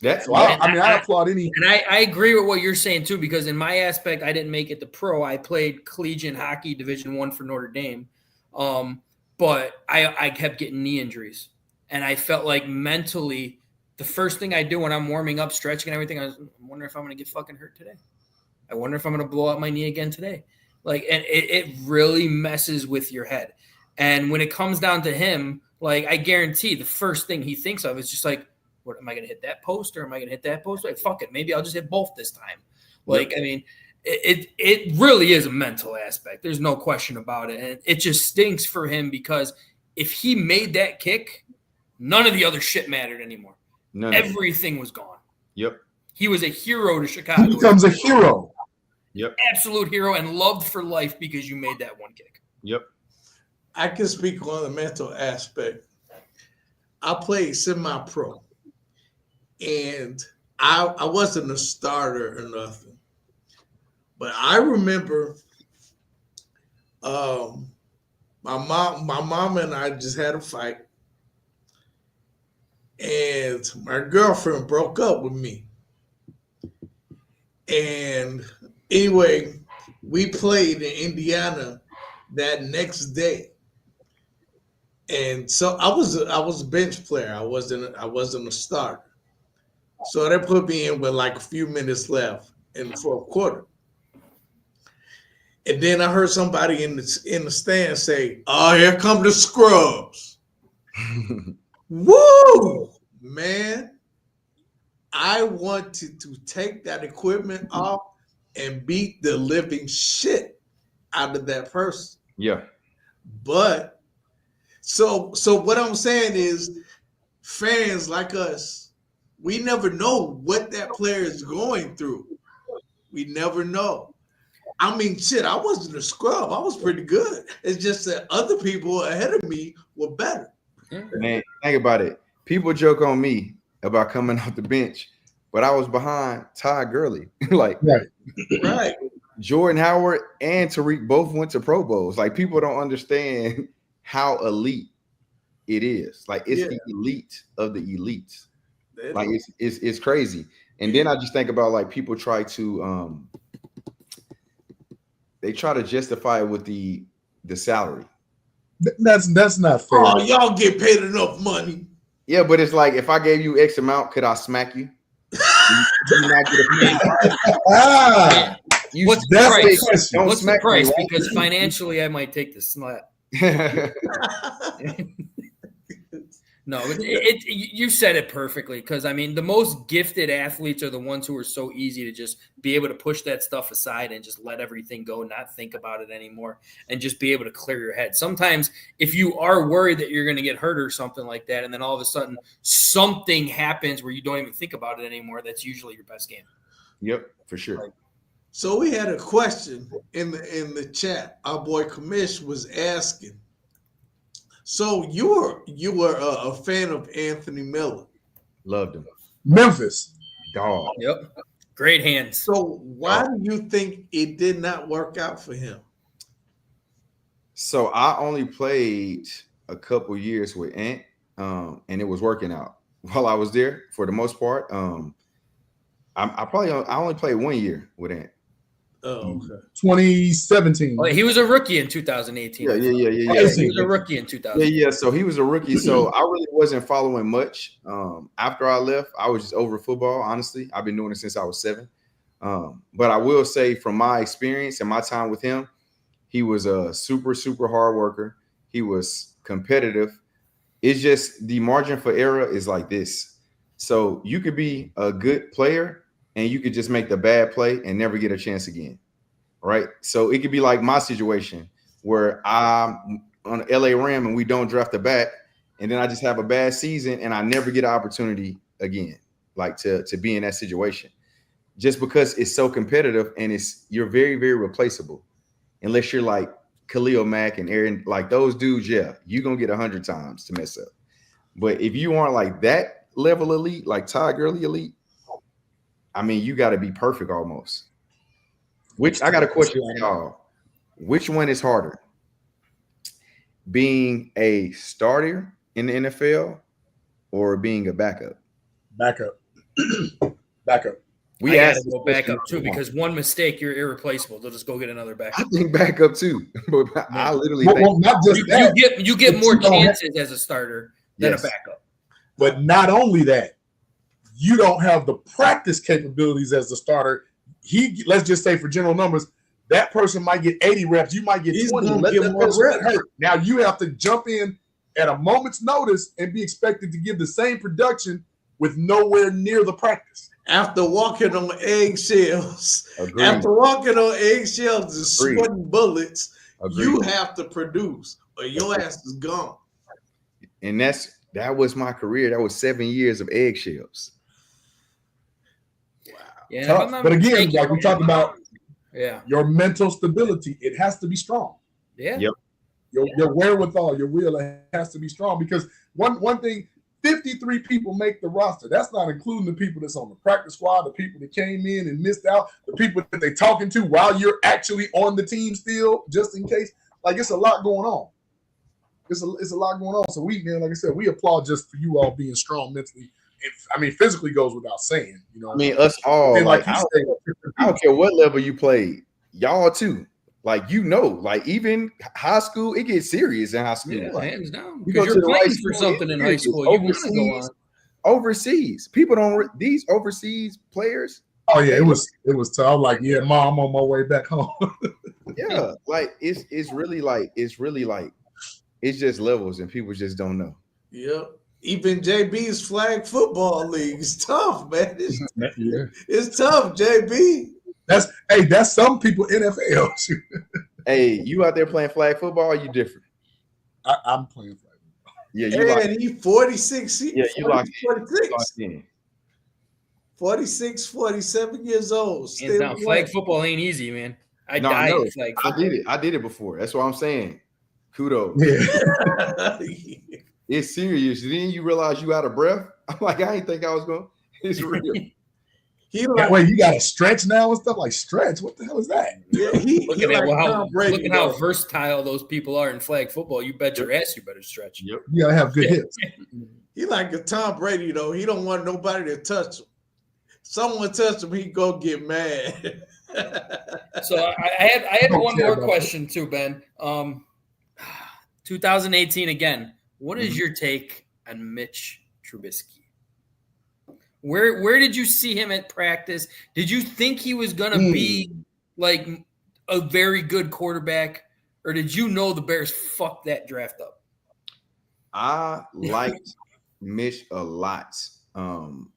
That's I applaud any. And I agree with what you're saying too, because in my aspect, I didn't make it to pro. I played collegiate hockey, Division I for Notre Dame, but I kept getting knee injuries, and I felt like mentally, the first thing I do when I'm warming up, stretching and everything, I wonder if I'm going to get fucking hurt today. I wonder if I'm going to blow out my knee again today. Like, and it really messes with your head. And when it comes down to him, like, I guarantee the first thing he thinks of is just like, what, am I going to hit that post or am I going to hit that post? Like, fuck it. Maybe I'll just hit both this time. Like, I mean, it really is a mental aspect. There's no question about it. And it just stinks for him because if he made that kick, none of the other shit mattered anymore. Everything was gone. Yep. He was a hero to Chicago. He becomes a hero. Yep. Absolute hero and loved for life because you made that one kick. Yep. I can speak on the mental aspect. I played semi-pro, and I wasn't a starter or nothing. But I remember my mom and I just had a fight, and my girlfriend broke up with me. And anyway, we played in Indiana that next day. And so I was a bench player. I wasn't a starter. So they put me in with like a few minutes left in the fourth quarter. And then I heard somebody in the stand say, "Oh, here come the scrubs." Woo! Man, I wanted to take that equipment off and beat the living shit out of that person. Yeah. But so what I'm saying is, fans like us, we never know what that player is going through. We never know. I mean, shit, I wasn't a scrub. I was pretty good. It's just that other people ahead of me were better. Man, think about it. People joke on me about coming off the bench, but I was behind Ty Gurley. Like, Right. Jordan Howard and Tariq both went to Pro Bowls. Like, people don't understand how elite it is. Like, it's the elite of the elites. Like, it's crazy. And then I just think about, like, people try to they try to justify it with the salary. That's not fair. Oh, y'all get paid enough money. Yeah, but it's like, if I gave you X amount, could I smack you? You not get a What's the price? Don't What's the smack me, price? right? Because financially, I might take the slap. No, you said it perfectly. Because I mean, the most gifted athletes are the ones who are so easy to just be able to push that stuff aside and just let everything go, not think about it anymore, and just be able to clear your head. Sometimes, if you are worried that you're going to get hurt or something like that, and then all of a sudden something happens where you don't even think about it anymore, that's usually your best game. Yep, for sure. So we had a question in the chat. Our boy Kamish was asking. So you were a fan of Anthony Miller. Loved him. Memphis. Dog. Yep. Great hands. So why do you think it did not work out for him? So I only played a couple years with Ant, and it was working out while I was there for the most part. I only played 1 year with Ant. Oh, okay. 2017. Oh, he was a rookie in 2018. Yeah. He was a rookie in 2018. Yeah. So he was a rookie. So I really wasn't following much. After I left, I was just over football. Honestly, I've been doing it since I was 7. But I will say, from my experience and my time with him, he was a super, super hard worker. He was competitive. It's just the margin for error is like this. So you could be a good player and you could just make the bad play and never get a chance again, right? So it could be like my situation where I'm on LA Ram and we don't draft a back, and then I just have a bad season and I never get an opportunity again, like to be in that situation, just because it's so competitive and you're very, very replaceable, unless you're like Khalil Mack and Aaron, like those dudes. Yeah, you're gonna get 100 times to mess up, but if you aren't like that level elite, like Ty Gurley elite, I mean, you got to be perfect almost. Which I got a question for y'all. Which one is harder? Being a starter in the NFL or being a backup? Backup. We got to go backup too, because one mistake, you're irreplaceable. They'll just go get another backup. I think backup too. But I literally think not just you get more chances as a starter than a backup. But not only that, you don't have the practice capabilities as the starter. Let's just say, for general numbers, that person might get 80 reps. You might get 20. Let that person hurt. Now you have to jump in at a moment's notice and be expected to give the same production with nowhere near the practice. After walking on eggshells, and sweating bullets, you have to produce, or your ass is gone. And that was my career. That was 7 years of eggshells. Yeah, tough. But again, like we talked about, your mental stability, it has to be strong. Yeah. Yep. Your wherewithal, your will, it has to be strong, because one thing, 53 people make the roster. That's not including the people that's on the practice squad, the people that came in and missed out, the people that they're talking to while you're actually on the team still, just in case. Like, it's a lot going on. It's a lot going on. So like I said, we applaud just for you all being strong mentally. I mean, physically goes without saying. You know, I mean, us all. Like, I don't care what level you played, y'all too. Like, like even high school, it gets serious in high school. Yeah, like, hands down. You go Because to you're the playing right for school, something in high school. You want to go on. Overseas, people don't. These overseas players. Oh yeah, it was tough. I'm like, yeah, Mom, I'm on my way back home. Yeah, like it's really like it's just levels, and people just don't know. Yep. Even JB's flag football league is tough, man. It's tough, JB. That's some people NFL. Hey, you out there playing flag football? You different? I'm playing flag football. Yeah, you he 46. Yeah, you 46. locked in. 46, 47 years old. Still flag football ain't easy, man. I died in flag football. I did it before. That's what I'm saying. Kudos. Yeah. It's serious. Then you realize you out of breath. I'm like, I didn't think I was going. It's real. Wait, you got to stretch now and stuff like stretch. What the hell is that? Yeah, Look at how versatile those people are in flag football. You bet your ass you better stretch. Yep. You got to have good hips. He like a Tom Brady, though. He don't want nobody to touch him. Someone touch him, he go get mad. So I had one more question too, Ben. 2018 again. What is your take on Mitch Trubisky? Where did you see him at practice? Did you think he was going to be like a very good quarterback, or did you know the Bears fucked that draft up? I liked Mitch a lot.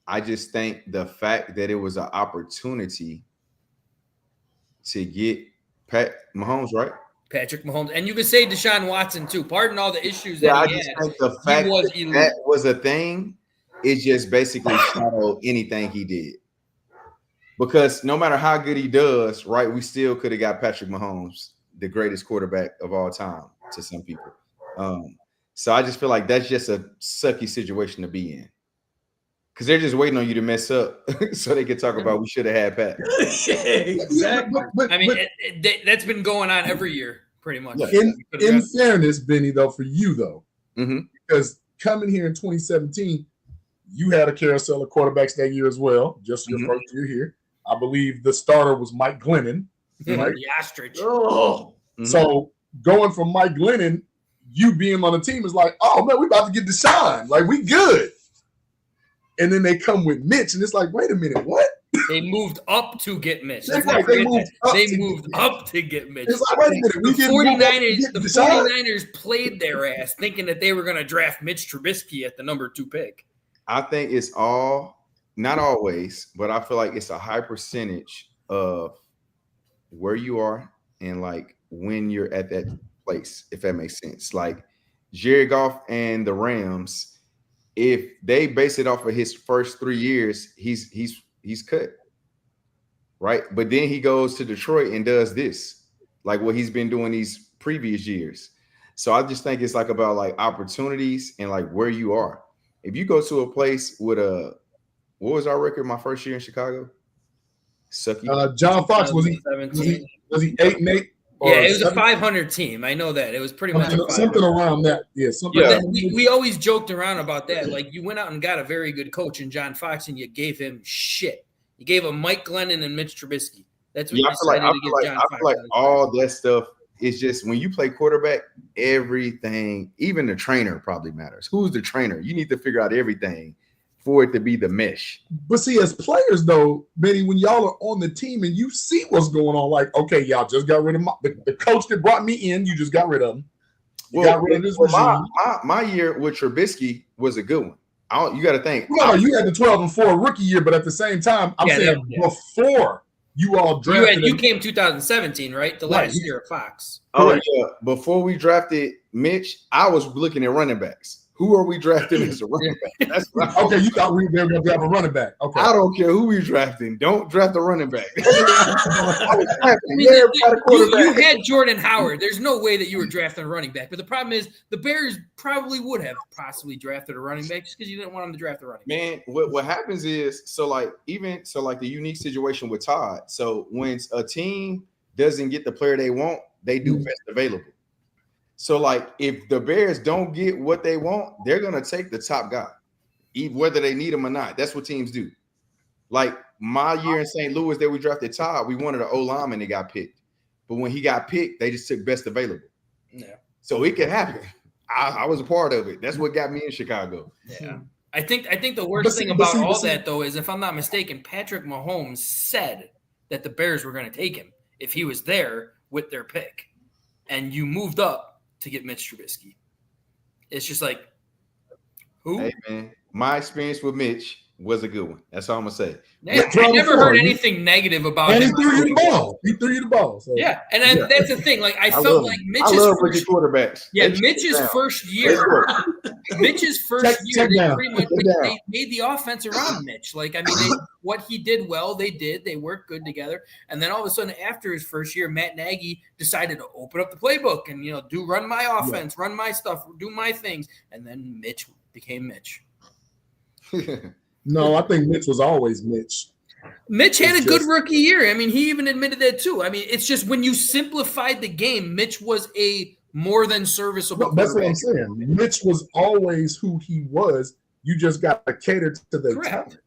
I just think the fact that it was an opportunity to get Pat Mahomes, right? Patrick Mahomes, and you could say Deshaun Watson too. Pardon all the issues that I he just had. think the fact that was a thing, it just basically shadowed anything he did. Because no matter how good he does, right, we still could have got Patrick Mahomes, the greatest quarterback of all time to some people. So I just feel like that's just a sucky situation to be in. Because they're just waiting on you to mess up so they can talk about we should have had Pat. Exactly. I mean, that's been going on every year, pretty much. In fairness, Benny, though, for you, though, because coming here in 2017, you had a carousel of quarterbacks that year as well, just your first year here. I believe the starter was Mike Glennon. Right? The ostrich. Oh. So going from Mike Glennon, you being on the team is like, oh, man, we about to get Deshaun. Like, we good. And then they come with Mitch, and it's like, wait a minute, what? They moved up to get Mitch. They moved up to get Mitch. It's like, wait a minute, the 49ers played their ass thinking that they were going to draft Mitch Trubisky at the number 2 pick. I think it's all, not always, but I feel like it's a high percentage of where you are and like when you're at that place, if that makes sense. Like Jared Goff and the Rams, if they base it off of his first 3 years, he's cut, right? But then he goes to Detroit and does this, like what he's been doing these previous years. So I just think it's like about like opportunities and like where you are. If you go to a place with what was our record my first year in Chicago? Sucky. John Fox was he 8-8? Yeah, it was a 500 team. I know that. It was pretty much something around that. Yeah, something. Yeah. We always joked around about that. Like, you went out and got a very good coach in John Fox, and you gave him shit. You gave him Mike Glennon and Mitch Trubisky. That's what you decided to give John Fox. I feel like all that stuff is just when you play quarterback, everything, even the trainer probably matters. Who's the trainer? You need to figure out everything for it to be the mesh. But see, as players, though, Benny, when y'all are on the team and you see what's going on, like, okay, y'all just got rid of the coach that brought me in. You just got rid of him. Got rid of this regime. My year with Trubisky was a good one. You got to think. No, you had the 12-4 rookie year, but at the same time, I'm saying before you all drafted. You came 2017, right? The last year of Fox. Oh yeah. Before we drafted Mitch, I was looking at running backs. Who are we drafting as a running back? That's right. Okay, you thought we were going to draft a running back. Okay. I don't care who we're drafting. Don't draft a running back. You had Jordan Howard. There's no way that you were drafting a running back. But the problem is the Bears probably would have possibly drafted a running back just because you didn't want them to draft a running back. Man, what happens is, the unique situation with Todd. So when a team doesn't get the player they want, they do best available. So, like, if the Bears don't get what they want, they're going to take the top guy, whether they need him or not. That's what teams do. Like, my year in St. Louis that we drafted Todd, we wanted an O-lineman that got picked. But when he got picked, they just took best available. Yeah. So it could happen. I was a part of it. That's what got me in Chicago. Yeah. I think the worst thing about all that, though, is if I'm not mistaken, Patrick Mahomes said that the Bears were going to take him if he was there with their pick. And you moved up to get Mitch Trubisky. It's just like, who? Hey, man, my experience with Mitch was a good one. That's all I'm going to say. Yeah, I never heard anything negative about him. And he threw you the ball. He threw you the ball. So. Yeah, and that's the thing. Like, I felt like Mitch's first quarterbacks. Yeah, Mitch's first year. Mitch's first year, they pretty much they made the offense around Mitch. Like, I mean, what he did well, they did. They worked good together. And then all of a sudden, after his first year, Matt Nagy decided to open up the playbook and, run my offense, run my stuff, do my things. And then Mitch became Mitch. No, I think Mitch was always Mitch. Mitch had It's a good just- rookie year. I mean, he even admitted that too. I mean, it's just when you simplified the game, Mitch was a more than serviceable. No, that's what I'm quarterback. saying. Mitch was always who he was. You just got to cater to the Correct. talent.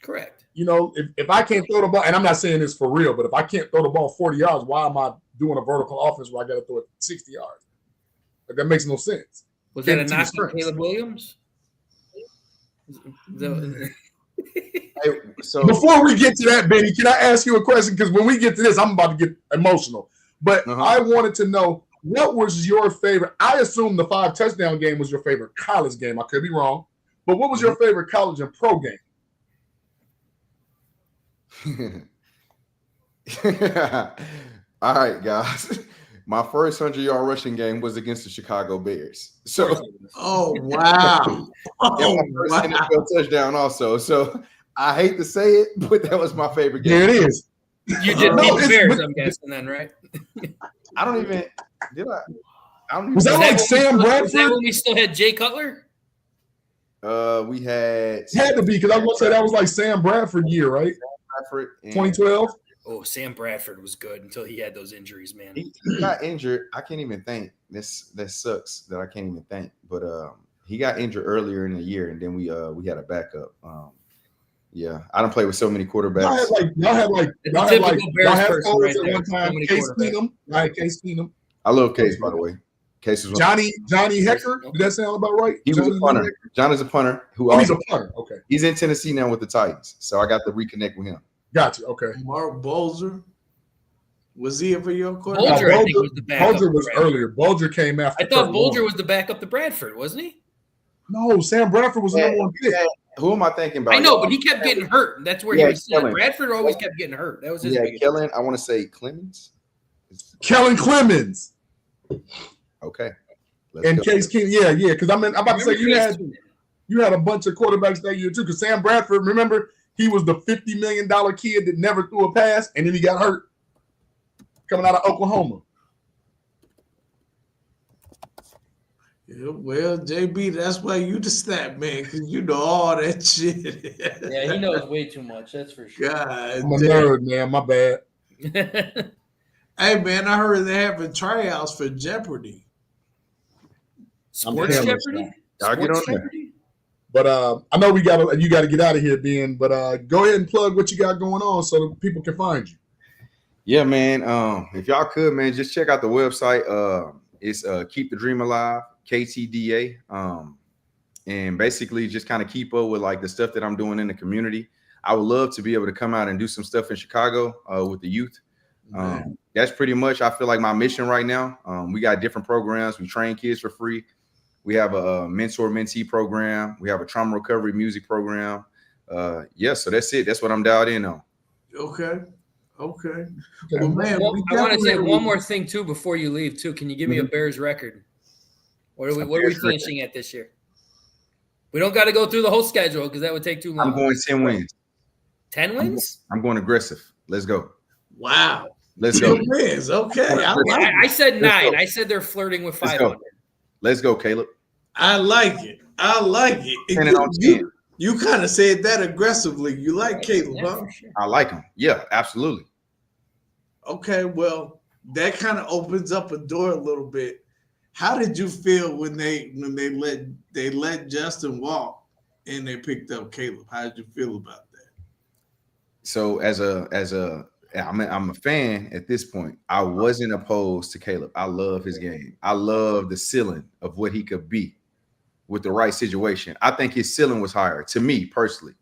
Correct. You know, if I can't throw the ball, and I'm not saying this for real, but if I can't throw the ball 40 yards, why am I doing a vertical offense where I got to throw it 60 yards? Like, that makes no sense. Was that a Give it to knock your on strengths. Caleb Williams? Hey, so Before we get to that, Benny, can I ask you a question? Because when we get to this, I'm about to get emotional. But I wanted to know, what was your favorite? I assume the 5 touchdown game was your favorite college game. I could be wrong. But what was your favorite college and pro game? All right, guys. My first 100-yard rushing game was against the Chicago Bears. So, oh wow, my first NFL touchdown also. So I hate to say it, but that was my favorite game. There it is. You did beat the Bears, I'm guessing, then, right? I don't even did I. I don't even. Was that like Sam Was that Bradford? when we still had Jay Cutler? We had It had to be, because I was going to say that was like Sam Bradford year, right? Bradford and 2012. Oh, Sam Bradford was good until he had those injuries, man. he got injured. I can't even think. That sucks that I can't even think. But he got injured earlier in the year, and then we had a backup. Yeah, I don't play with so many quarterbacks. Y'all had typical Bears person Foles right at there. one time. So many Case quarterbacks. Keenum. I had Case Keenum. I love Case, by the way. Case was Johnny Hecker. Did that sound about right? he was Johnny a punter. Hecker? John is a punter who Oh, he's also, a punter. Okay, he's in Tennessee now with the Titans. So I got to reconnect with him. gotcha. Okay. Mark Bolzer. Was he ever your quarterback? Bulger, I think, was the backup. Bulger was to Bradford. earlier. Bulger came after. I thought Kurt Bulger Warner. was the backup to Bradford, wasn't he? No, Sam Bradford was the number one pick. Who am I thinking about? I know, y'all? but he kept getting hurt. That's where he Yeah, was sitting. Kellen. Bradford always kept getting hurt. That was his Yeah, biggest. Kellen. I want to say Clemens. Kellen Clemens Okay. Let's and go. Case Keenum. Yeah. Because I'm about to say Remember you had a bunch of quarterbacks that year too. Because Sam Bradford, remember, he was the $50 million kid that never threw a pass, and then he got hurt coming out of Oklahoma. Yeah, well, JB, that's why you the stat man, because you know all that shit. Yeah, he knows way too much. That's for sure. God I'm a damn. nerd, man. My bad. Hey, man, I heard they're having tryouts for Jeopardy. Sports jealous, Jeopardy? man. I'll get Sports on there. Jeopardy? But I know you got to get out of here, Ben. But go ahead and plug what you got going on so that people can find you. Yeah, man. If y'all could, man, just check out the website. It's Keep the Dream Alive, KTDA. And basically just kind of keep up with like the stuff that I'm doing in the community. I would love to be able to come out and do some stuff in Chicago with the youth. That's pretty much, I feel like, my mission right now. We got different programs. We train kids for free. We have a mentor-mentee program. We have a trauma recovery music program. Yeah, so that's it. That's what I'm dialed in on. Okay. Well, man, Well, we I want to say definitely- one more thing too before you leave too. Can you give me a Bears record? What are we Bears finishing at this year? We don't got to go through the whole schedule because that would take too long. I'm going 10 wins. 10 wins? I'm going aggressive. Let's go. Wow. Let's go. 10 wins. Okay. I like it. I said 9. go. I said they're flirting with Let's go. 500. Let's go, Caleb. I like it. Depending on 10. You kind of said that aggressively. You like Caleb, Yeah, huh? for sure. I like him. Yeah, absolutely. Okay, well, that kind of opens up a door a little bit. How did you feel when they let Justin walk and they picked up Caleb? How did you feel about that? So I'm a fan at this point. I wasn't opposed to Caleb. I love his game. I love the ceiling of what he could be with the right situation. I think his ceiling was higher to me personally.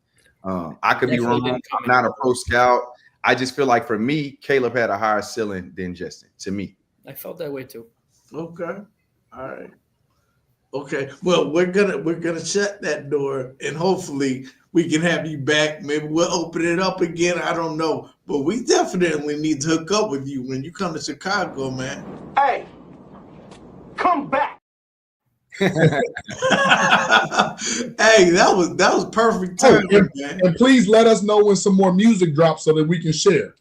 I could be Definitely wrong. didn't come I'm not in a pro scout. I just feel like for me, Caleb had a higher ceiling than Justin. To me, I felt that way too. Okay. All right. Okay. Well, we're gonna shut that door and hopefully we can have you back. Maybe we'll open it up again. I don't know. But we definitely need to hook up with you when you come to Chicago, man. Hey, come back. Hey, that was perfect timing, man. And please let us know when some more music drops so that we can share.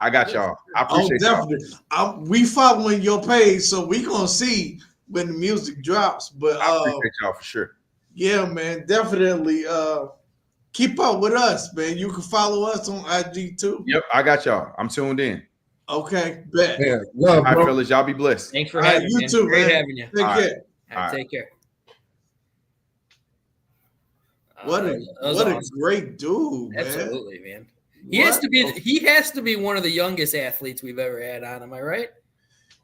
I got y'all. I Oh, appreciate y'all. definitely. We following your page, so we gonna see when the music drops. But I appreciate y'all for sure. yeah, man, definitely. keep up with us, man. You can follow us on IG too. Yep, I got y'all. I'm tuned in. Okay, bet. Yeah, love, All right, bro. fellas, y'all be blessed. Thanks for All right, having you me. too, Great man. having you. Take All care. right. All right, take care. What a awesome. great dude, man. Absolutely, man. He has to be one of the youngest athletes we've ever had on. Am I right?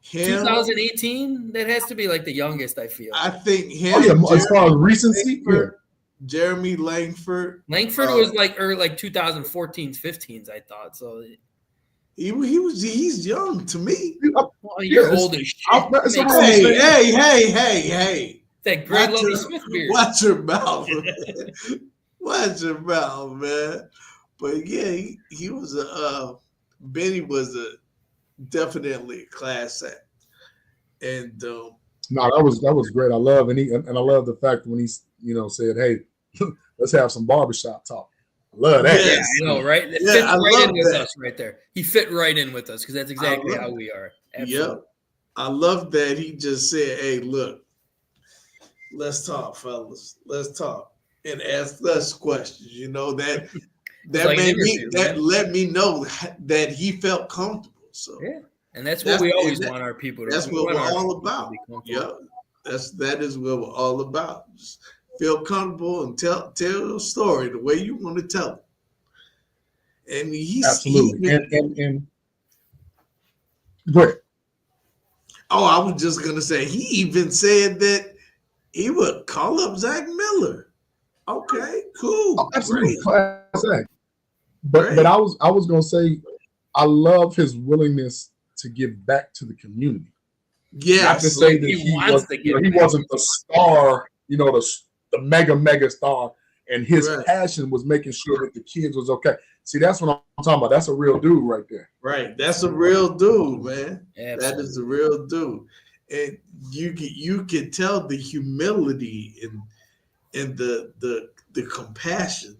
Him, 2018. That has to be like the youngest. I feel. I think him. Oh yeah, as far as recency, Jeremy Langford. Langford was like 2014s, 15s. I thought so. He's young to me. Well, you're old as shit. Hey. That Greg Lovey Smith beard. Watch your mouth, man. Watch your mouth, man. But yeah, he was Benny was definitely a class act. And no, that was great. I love and I love the fact when he said, "Hey, let's have some barbershop talk." I love that. Yes. Yeah, I know, right? It fits right in with us right there. He fit right in with us because that's exactly how we are. Absolutely. Yep. I love that he just said, "Hey, look, let's talk, fellas. Let's talk and ask us questions." You know that like let me know that he felt comfortable. So yeah, and that's what we always want our people to. That's what we're all about. Yeah, that is what we're all about. Just feel comfortable and tell a story the way you want to tell it. And he's absolutely and great. Oh, I was just gonna say he even said that he would call up Zach Miller. Okay, cool. Oh, absolutely. But I was gonna say I love his willingness to give back to the community. Yeah, not to say that he wasn't the star, the mega star, and his passion was making sure that the kids was okay. See, that's what I'm talking about. That's a real dude right there. Right, that's a real dude, man. Absolutely. That is a real dude, and you can tell the humility and the compassion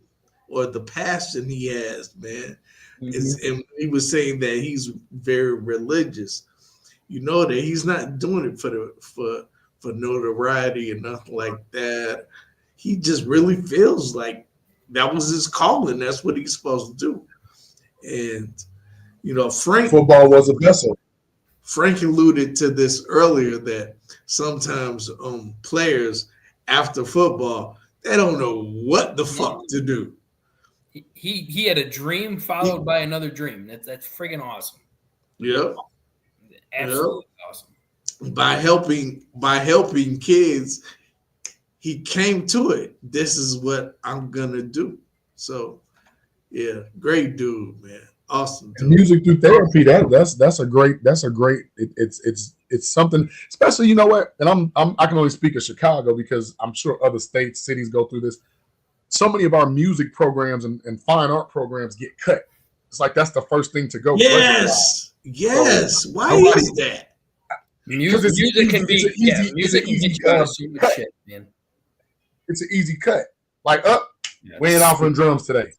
or the passion he has, man. Mm-hmm. And he was saying that he's very religious. You know that he's not doing it for notoriety or nothing like that. He just really feels like that was his calling. That's what he's supposed to do. And Frank, football was a vessel. Frank alluded to this earlier that sometimes players after football, they don't know what the fuck to do. He had a dream followed by another dream. That's friggin' awesome. Yep. Absolutely awesome. By helping kids, he came to it. This is what I'm gonna do. So yeah, great dude, man. Awesome dude. Music through therapy, that's a great it's something, especially, you know what, and I can only speak of Chicago because I'm sure other states, cities go through this. So many of our music programs and fine art programs get cut. It's like that's the first thing to go. Yes. Why is that? Music can be shit, man. It's an easy cut. Like we ain't offering drums today.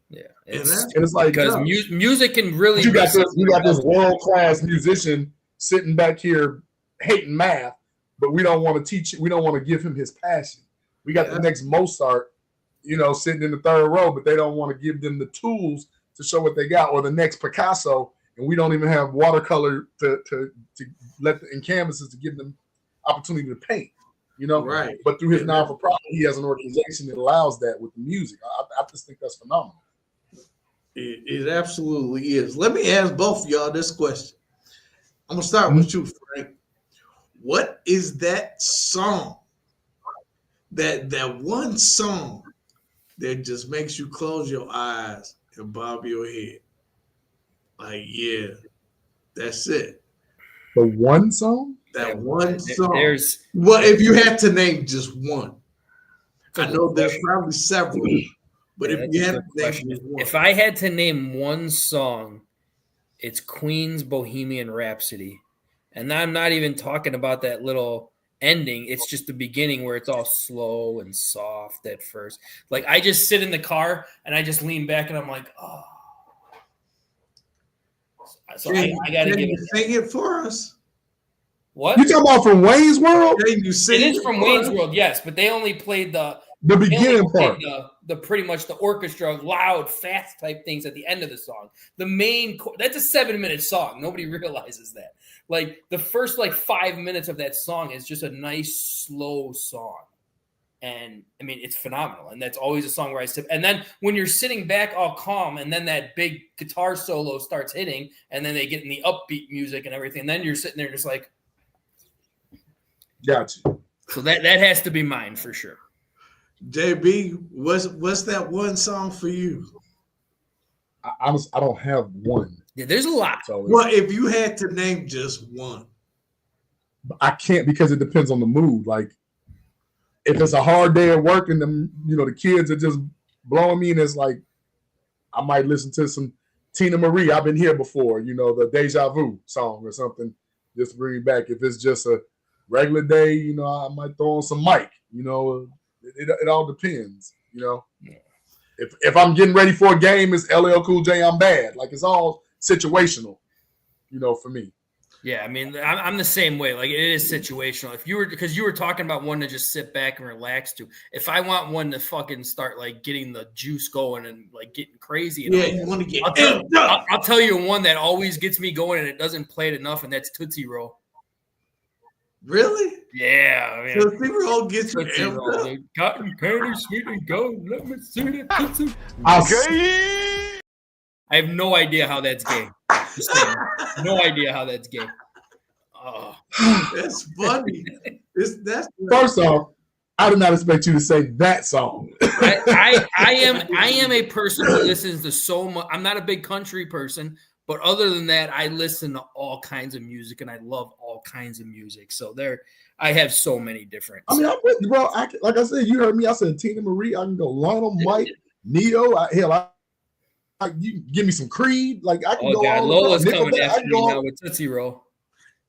Yeah, and it's like because music can really. You got this world-class musician sitting back here hating math, but we don't want to teach. We don't want to give him his passion. We got the next Mozart, sitting in the third row, but they don't want to give them the tools to show what they got, or the next Picasso, and we don't even have watercolor to let in canvases to give them opportunity to paint. Right. But through his non-for-profit, he has an organization that allows that with the music. I just think that's phenomenal. It absolutely is. Let me ask both of y'all this question. I'm gonna start with you, Frank. What is that song? That one song that just makes you close your eyes and bob your head? Like, yeah, that's it. The one song? That one song. If you had to name just one. I know there's probably several, but if you had to name just one. If I had to name one song, it's Queen's Bohemian Rhapsody. And I'm not even talking about that little ending. It's just the beginning where it's all slow and soft at first. Like, I just sit in the car and I just lean back and I'm like, oh. So I got to give it. Sing it for us. What? You talking about from Wayne's World? It is from Wayne's World, yes, but they only played the The beginning They only part. play the pretty much the orchestra, loud, fast type things at the end of the song. The main that's a 7-minute song. Nobody realizes that. Like the first 5 minutes of that song is just a nice slow song. And I mean, it's phenomenal. And that's always a song where I sit. And then when you're sitting back all calm, and then that big guitar solo starts hitting, and then they get in the upbeat music and everything, and then you're sitting there just like, Gotcha. So that has to be mine for sure. JB, what's that one song for you? I don't have one. Yeah, there's a lot. So Well, if you had to name just one. I can't because it depends on the mood. Like if it's a hard day at work and the kids are just blowing me, and it's like I might listen to some Tina Marie. I've been here before, the Deja Vu song or something, just to bring me back. If it's just a regular day, I might throw on some Mike. It all depends. If I'm getting ready for a game, it's LL Cool J, I'm Bad. Like it's all situational, for me. Yeah, I mean, I'm the same way. Like it is situational. Because you were talking about one to just sit back and relax to. If I want one to fucking start getting the juice going and getting crazy, you want to get. I'll tell you one that always gets me going and it doesn't play it enough, and that's Tootsie Roll. Really? Yeah, I mean, Tootsie Roll gets you Tootsie amped Roll, up. dude. Cotton candy, sweet and gold. Let me see that Tootsie. I have no idea how that's gay. Just kidding. No idea how that's gay. Oh. That's funny. That's First off, I did not expect you to say that song. I am a person who listens to so much. I'm not a big country person, but other than that, I listen to all kinds of music and I love all kinds of music. So I have so many different. I mean, like I said, you heard me. I said Tina Marie. I can go Lionel, Mike, Neo. You give me some Creed. Like I can go. God, all Lola's across. coming after me now with Tootsie Roll.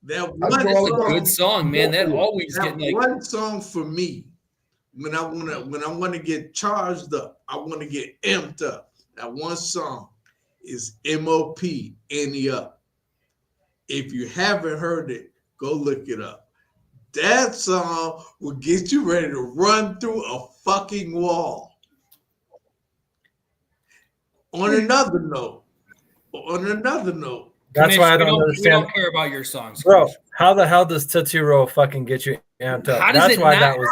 That's a good song, man. That always get one song for me. When I want to get charged up, I want to get amped up. That one song is MOP, Any Up. If you haven't heard it, go look it up. That song will get you ready to run through a fucking wall. On another note, that's why I don't understand. We don't care about your songs, bro. How the hell does Tootsie Roll fucking get you amped up? That's why that was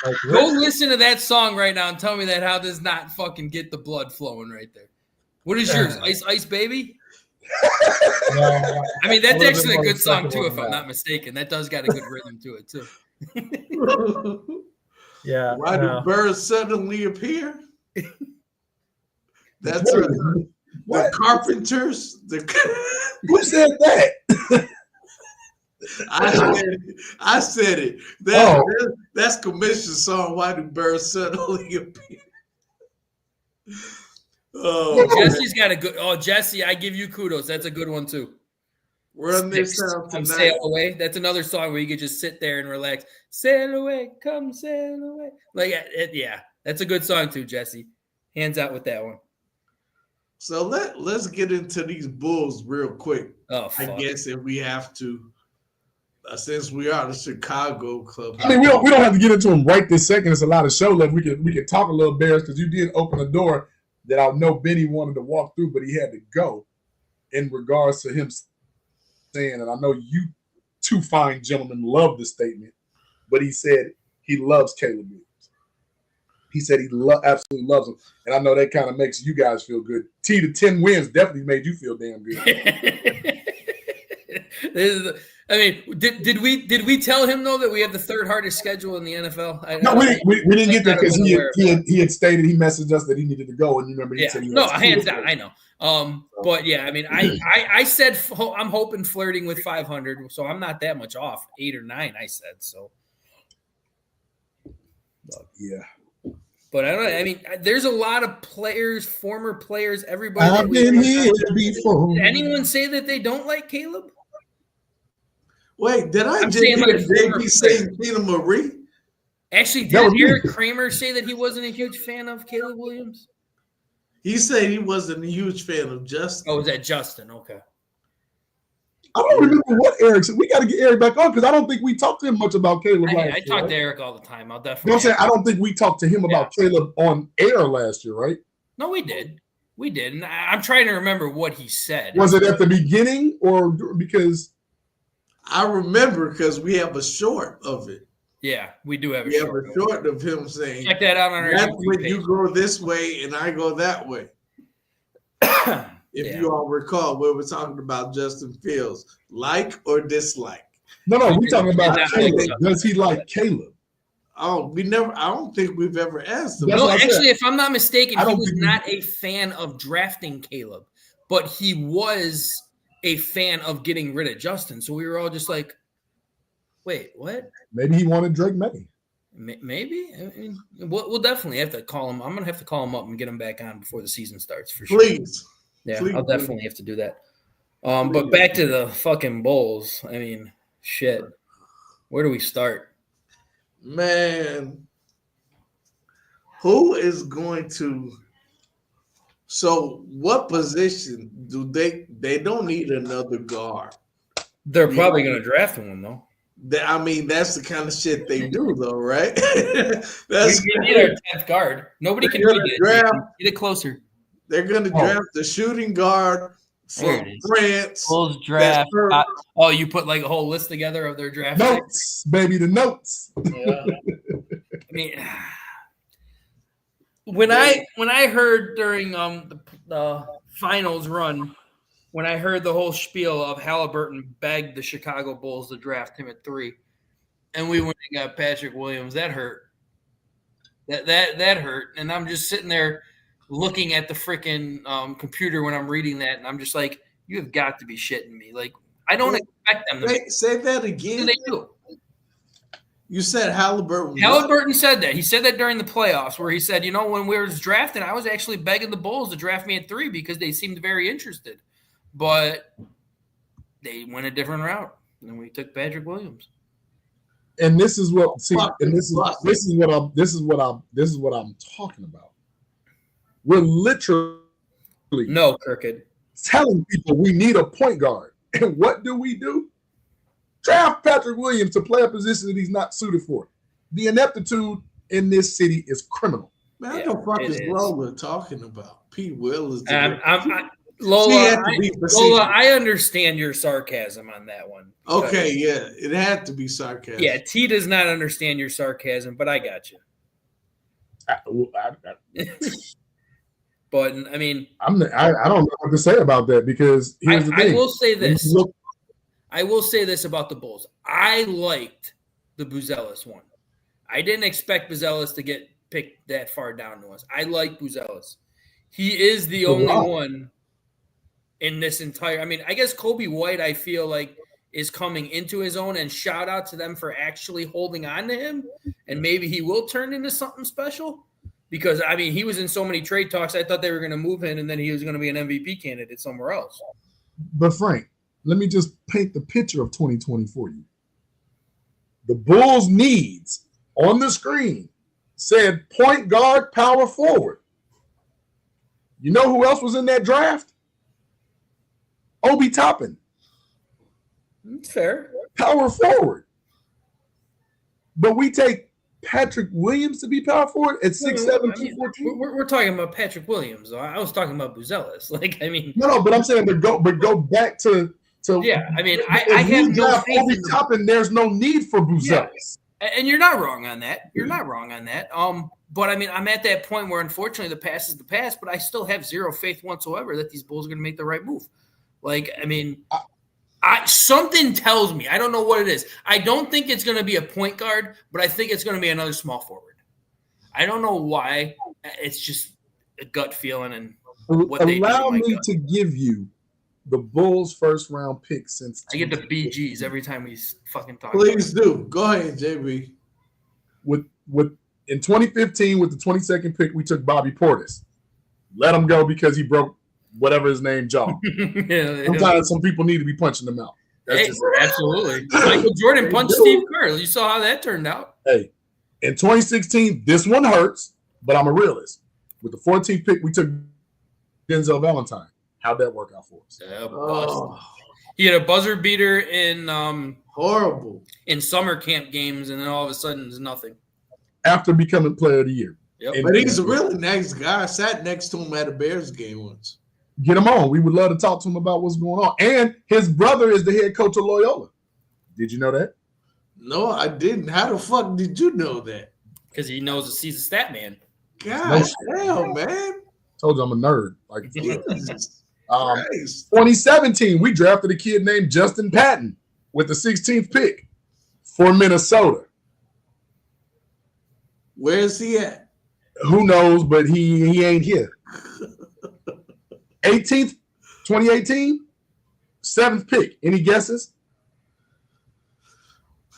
good. Go listen to that song right now and tell me that how does not fucking get the blood flowing right there. What is yours? Ice Baby? No, I mean, that's actually a good song too, if I'm not mistaken. That does got a good rhythm to it too. Yeah. Why do birds suddenly appear? That's the Carpenters. Who said that? I said it. That's Commission's song. Why do birds suddenly appear? Jesse's got a good. Oh, Jesse, I give you kudos. That's a good one too. Run this out tonight. Sail Away. That's another song where you could just sit there and relax. Sail away, come sail away. Yeah, that's a good song too, Jesse. Hands out with that one. So let's get into these Bulls real quick. Oh, fuck. I guess if we have to, since we are the Chicago club. I mean, we don't have to get into them right this second. It's a lot of show left. We can talk a little Bears because you did open a door that I know Benny wanted to walk through, but he had to go. In regards to him saying, and I know you two fine gentlemen love the statement, but he said he loves Caleb Williams. He said he absolutely loves him, and I know that kind of makes you guys feel good. T to 10 wins definitely made you feel damn good. I mean, did we tell him though that we have the third hardest schedule in the NFL? No, we didn't get that because he had stated, he messaged us that he needed to go, and you remember he said he hands down, I know. But yeah, I mean, I said I'm hoping flirting with 500, so I'm not that much off. 8 or 9, I said so. Yeah. But I don't know. I mean, there's a lot of players, former players, everybody. I've been here before. Did anyone say that they don't like Caleb? Wait, did I just hear JB saying Tina Marie? Actually, did Eric Kramer say that he wasn't a huge fan of Caleb Williams? He said he wasn't a huge fan of Justin. Oh, was that Justin? Okay. I don't remember what Eric said. We got to get Eric back on because I don't think we talked to him much about Caleb last year. I talk to Eric all the time. I'll definitely. You know what I'm saying? I don't think we talked to him about Caleb on air last year, right? No, we did. We did. And I'm trying to remember what he said. Was it at the beginning or because? I remember because we have a short of it. Yeah, we do have a short. We have a short of him saying, check that out on our YouTube page. You go this way and I go that way. If you all recall, we were talking about Justin Fields, like or dislike. No, we're talking about Caleb. Does he like Caleb? Oh, I don't think we've ever asked him. No, actually, if I'm not mistaken, he was not a fan of drafting Caleb, but he was a fan of getting rid of Justin. So we were all just like, wait, what? Maybe he wanted Drake May. Maybe. I mean, we'll definitely have to call him. I'm going to have to call him up and get him back on before the season starts for sure. Please. Yeah, I'll definitely have to do that. But back to the fucking Bulls. I mean, shit. Where do we start? Man, who is going to? So, what position do they don't need another guard? They're probably going to draft one though. I mean, that's the kind of shit they do, though, right? We need our 10th guard. Nobody can get it closer. They're going to draft the shooting guard from France. Bulls draft. You put like a whole list together of their draft notes, baby. The notes. Yeah. I mean, when I heard during the finals run, when I heard the whole spiel of Halliburton begged the Chicago Bulls to draft him at 3, and we went and got Patrick Williams, that hurt. That hurt, and I'm just sitting there looking at the freaking computer when I'm reading that, and I'm just like, you have got to be shitting me. Like, I don't expect them to say that again. They do. You said Halliburton. Halliburton said that. He said that during the playoffs, where he said, when we were drafting, I was actually begging the Bulls to draft me at 3 because they seemed very interested. But they went a different route, and we took Patrick Williams. And this is what this is what I'm talking about. We're literally Kirkhead telling people we need a point guard. And what do? Draft Patrick Williams to play a position that he's not suited for. The ineptitude in this city is criminal. Man, what the fuck is Lola talking about? Pete Will is Lola, I understand your sarcasm on that one. Okay, yeah. It had to be sarcasm. Yeah, T does not understand your sarcasm, but I got you. But I mean, I don't know what to say about that because here's the thing. I will say this. I will say this about the Bulls. I liked the Buzelis one. I didn't expect Buzelis to get picked that far down to us. I like Buzelis. He is the only one in this entire. I mean, I guess Kobe White, I feel like, is coming into his own, and shout out to them for actually holding on to him, and maybe he will turn into something special. Because, I mean, he was in so many trade talks, I thought they were going to move him, and then he was going to be an MVP candidate somewhere else. But, Frank, let me just paint the picture of 2020 for you. The Bulls' needs on the screen said point guard, power forward. You know who else was in that draft? Obi Toppin. That's fair. Power forward. But we take Patrick Williams to be power forward at 6'7", 214. We're talking about Patrick Williams. I was talking about Buzelis. Like, I mean, no, but I'm saying go back to yeah. I mean, I have no faith Obi Toppin. There's no need for Buzelis, and you're not wrong on that. You're not wrong on that. But I mean, I'm at that point where unfortunately the past is the past. But I still have zero faith whatsoever that these Bulls are going to make the right move. Like, I mean. Something tells me, I don't know what it is. I don't think it's going to be a point guard, but I think it's going to be another small forward. I don't know why. It's just a gut feeling. And what allow me to give you the Bulls' first round pick since I get the BGs every time we fucking talk. Please do. Go ahead, JB. With in 2015 with the 22nd pick, we took Bobby Portis. Let him go because he broke whatever his name, jaw. Sometimes some people need to be punching them out. Absolutely. Michael Jordan punched Steve Kerr. You saw how that turned out. Hey, in 2016, this one hurts, but I'm a realist. With the 14th pick, we took Denzel Valentine. How'd that work out for us? He had a buzzer beater in horrible in summer camp games, and then all of a sudden, it's nothing. After becoming Player of the Year. Yep. But he's a really nice guy. I sat next to him at a Bears game once. Get him on. We would love to talk to him about what's going on. And his brother is the head coach of Loyola. Did you know that? No, I didn't. How the fuck did you know that? Because he knows he's a stat man. God damn, man. Told you I'm a nerd. Like, 2017, 2017, we drafted a kid named Justin Patton with the 16th pick for Minnesota. Where is he at? Who knows, but he ain't here. 18th, 2018, 7th pick. Any guesses?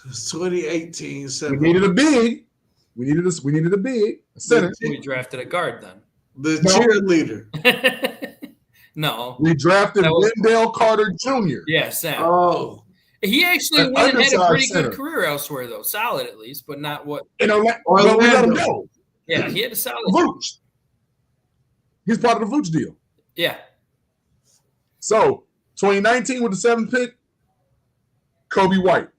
2018, We needed a big. We needed a big center. We drafted a guard then. The cheerleader. No. We drafted Wendell Carter Jr. Yeah, Sam. Oh. He actually An went and had a pretty undersized good career elsewhere, though. Solid, at least, but not what. In Orlando. Well, we let him go. Yeah, he had a solid. Vooch. He's part of the Vooch deal. Yeah. So, 2019 with the 7th pick, Kobe White.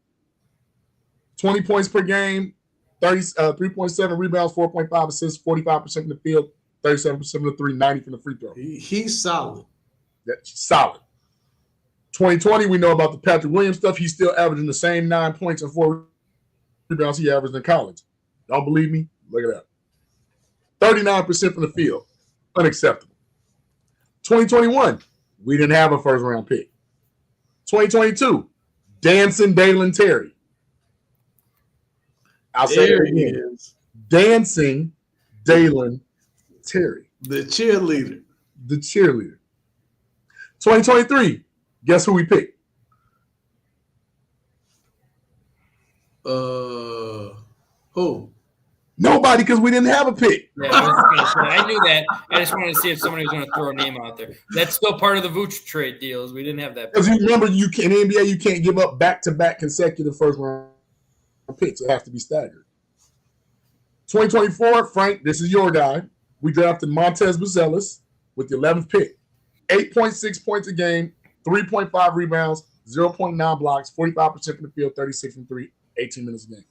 20 points per game, 3.7 rebounds, 4.5 assists, 45% from the field, 37% from the three, 90 from the free throw. He's solid. That's solid. 2020, we know about the Patrick Williams stuff. He's still averaging the same 9 points and 4 rebounds he averaged in college. Don't believe me? Look at that. 39% from the field. Unacceptable. 2021, we didn't have a first-round pick. 2022, Dancing Dalen Terry. I'll say it again. Dancing Dalen Terry. The cheerleader. The cheerleader. 2023, guess who we picked? Who? Nobody, because we didn't have a pick. Yeah, I knew that. I just wanted to see if somebody was going to throw a name out there. That's still part of the Vooch trade deals. We didn't have that. Because you remember, in the NBA, you can't give up back-to-back consecutive first-round picks. It has to be staggered. 2024, Frank, this is your guy. We drafted Montez Buzelis with the 11th pick. 8.6 points a game, 3.5 rebounds, 0.9 blocks, 45% from the field, 36 from 3, 18 minutes a game.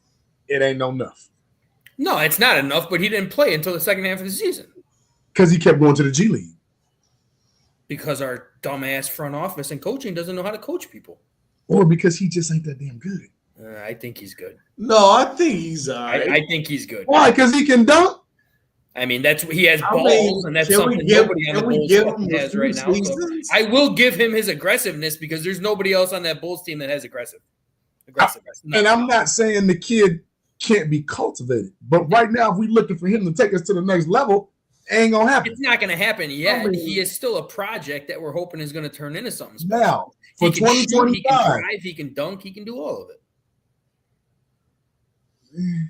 It ain't no enough. No, it's not enough, but he didn't play until the second half of the season. Because he kept going to the G League. Because our dumbass front office and coaching doesn't know how to coach people. Or because he just ain't that damn good. I think he's good. No, I think he's all right. I think he's good. Why? Because he can dunk? I mean, he has balls, and that's something nobody on the Bulls has right now. So I will give him his aggressiveness because there's nobody else on that Bulls team that has aggressiveness. And I'm not saying the kid can't be cultivated, but right now, if we're looking for him to take us to the next level, it ain't gonna happen. It's not gonna happen yet. I mean, he is still a project that we're hoping is going to turn into something special. Now, for 2025, he can drive, he can dunk, he can do all of it.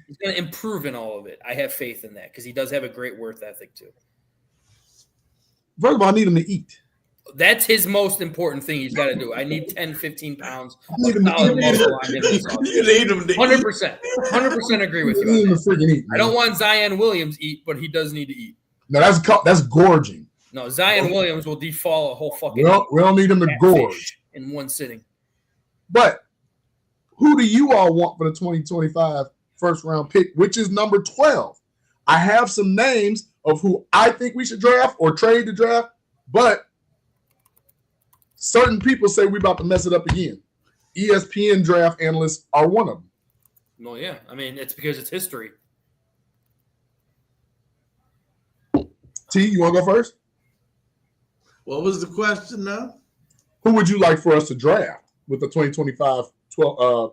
He's going to improve in all of it. I have faith in that because he does have a great work ethic too. First of all, I need him to eat. That's his most important thing he's got to do. I need 10, 15 pounds of need him to solid eat. muscle on him. You need him to 100%. 100% agree with you. Need him On to freaking eat. that. I don't want Zion Williams eat, but he does need to eat. No, that's gorging. No, Zion Williams will default a whole fucking. We don't need him to gorge in one sitting. But who do you all want for the 2025 first round pick, which is number 12? I have some names of who I think we should draft or trade to draft, but certain people say we're about to mess it up again. ESPN draft analysts are one of them. Well, yeah. I mean, it's because it's history. T, you want to go first? What was the question now? Who would you like for us to draft with the 2025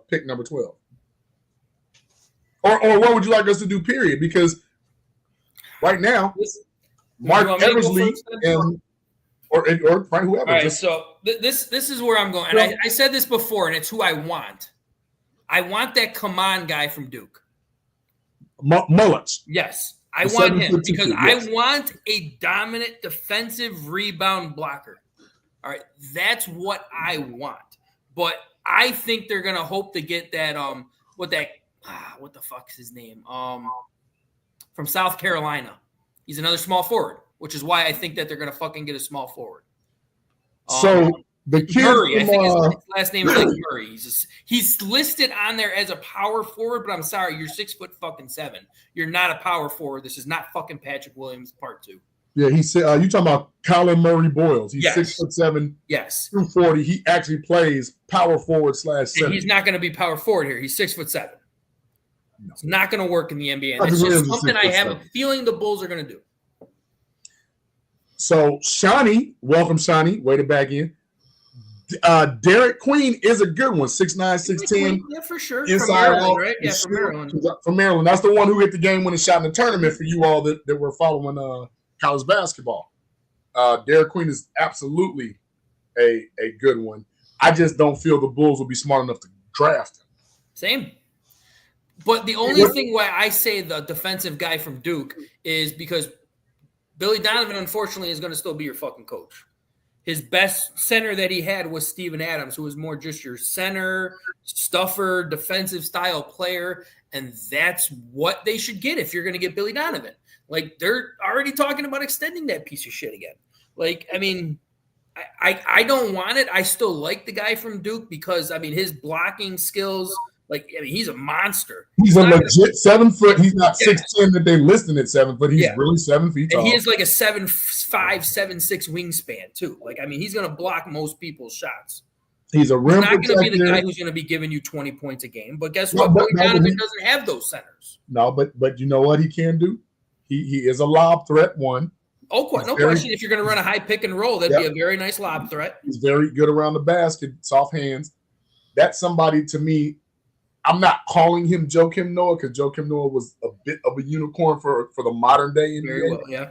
pick number 12? Or what would you like us to do, period? Because right now, Mark Eversley or Frank, whoever. All right, so this is where I'm going. And I said this before, and it's who I want. I want that come on guy from Duke. Mullins. Yes, I want him because I want a dominant defensive rebound blocker. All right, that's what I want. But I think they're gonna hope to get that what the fuck's his name? From South Carolina. He's another small forward, which is why I think that they're gonna fucking get a small forward. So The kid Murray, I think his from, last name is like Murray. He's listed on there as a power forward, but I'm sorry, you're 6'7". You're not a power forward. This is not fucking Patrick Williams part 2. yeah, he said you talking about Colin Murray Boyles. He's 6'7", yes, 240. He actually plays power forward / and center. he's not going to be power forward here. He's 6'7". No. It's not going to work in the NBA. Patrick It's just Williams is something I have a 6'7". feeling the Bulls are going to do. So Shawnee, welcome Shawnee, waited back in. Derek Queen is a good one, 6'9", 6'10". Yeah, for sure. Inside From Maryland, out, right? Yeah, from Maryland. From Maryland. That's the one who hit the game-winning shot in the tournament for you all that were following college basketball. Derek Queen is absolutely a good one. I just don't feel the Bulls will be smart enough to draft him. Same. But the only thing why I say the defensive guy from Duke is because Billy Donovan, unfortunately, is going to still be your fucking coach. His best center that he had was Steven Adams, who was more just your center, stuffer, defensive style player. And that's what they should get if you're going to get Billy Donovan. Like, they're already talking about extending that piece of shit again. Like, I mean, I don't want it. I still like the guy from Duke because, I mean, his blocking skills, like, I mean, he's a monster. He's a legit 7 foot. He's not 6'10" that they listed at 7 foot. He's really 7 feet tall. And he has like a 7'5", 7'6" wingspan too. Like, I mean, he's going to block most people's shots. He's a rim protector. He's not going to be the guy who's going to be giving you 20 points a game. But guess what? Billy Donovan doesn't have those centers. No, but you know what he can do? He is a lob threat one. Oh, no question. If you're going to run a high pick and roll, that'd be a very nice lob threat. He's very good around the basket, soft hands. That's somebody, to me, I'm not calling him Joakim Noah because Joakim Noah was a bit of a unicorn for the modern day NBA. Very well, yeah.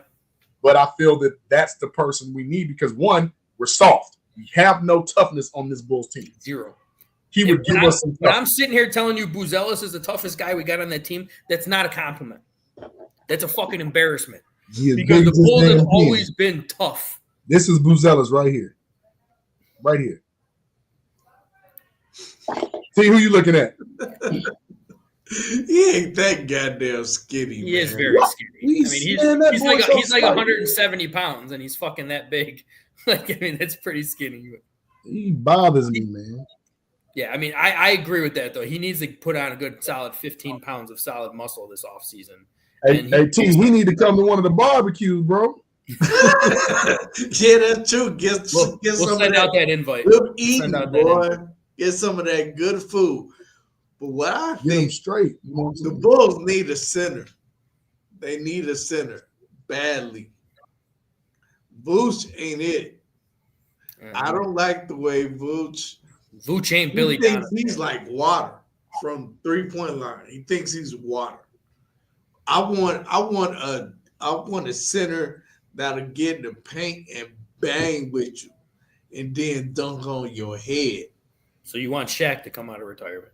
But I feel that that's the person we need because, one, we're soft. We have no toughness on this Bulls team. Zero. He would give us some toughness. When I'm sitting here telling you Buzelis is the toughest guy we got on that team, that's not a compliment. That's a fucking embarrassment. Because the Bulls have always been tough. This is Buzelis right here. Right here. See who you looking at. He ain't that goddamn skinny. He is very skinny. I mean, he's like 170 pounds, and he's fucking that big. Like, I mean, that's pretty skinny. He bothers me, man. Yeah, I mean, I agree with that, though. He needs to put on a good solid 15 pounds of solid muscle this offseason. Hey, T, he need to come to one of the barbecues, bro. Yeah, that's true. Get We'll some send of out that invite. Good eating, boy. Get some of that good food. But what I think straight. The Bulls need a center. They need a center badly. Vooch ain't it. I don't like the way Vooch ain't Billy Donovan. He's like water from 3-point line. He thinks he's water. I want a center that'll get in the paint and bang with you and then dunk on your head. So you want Shaq to come out of retirement?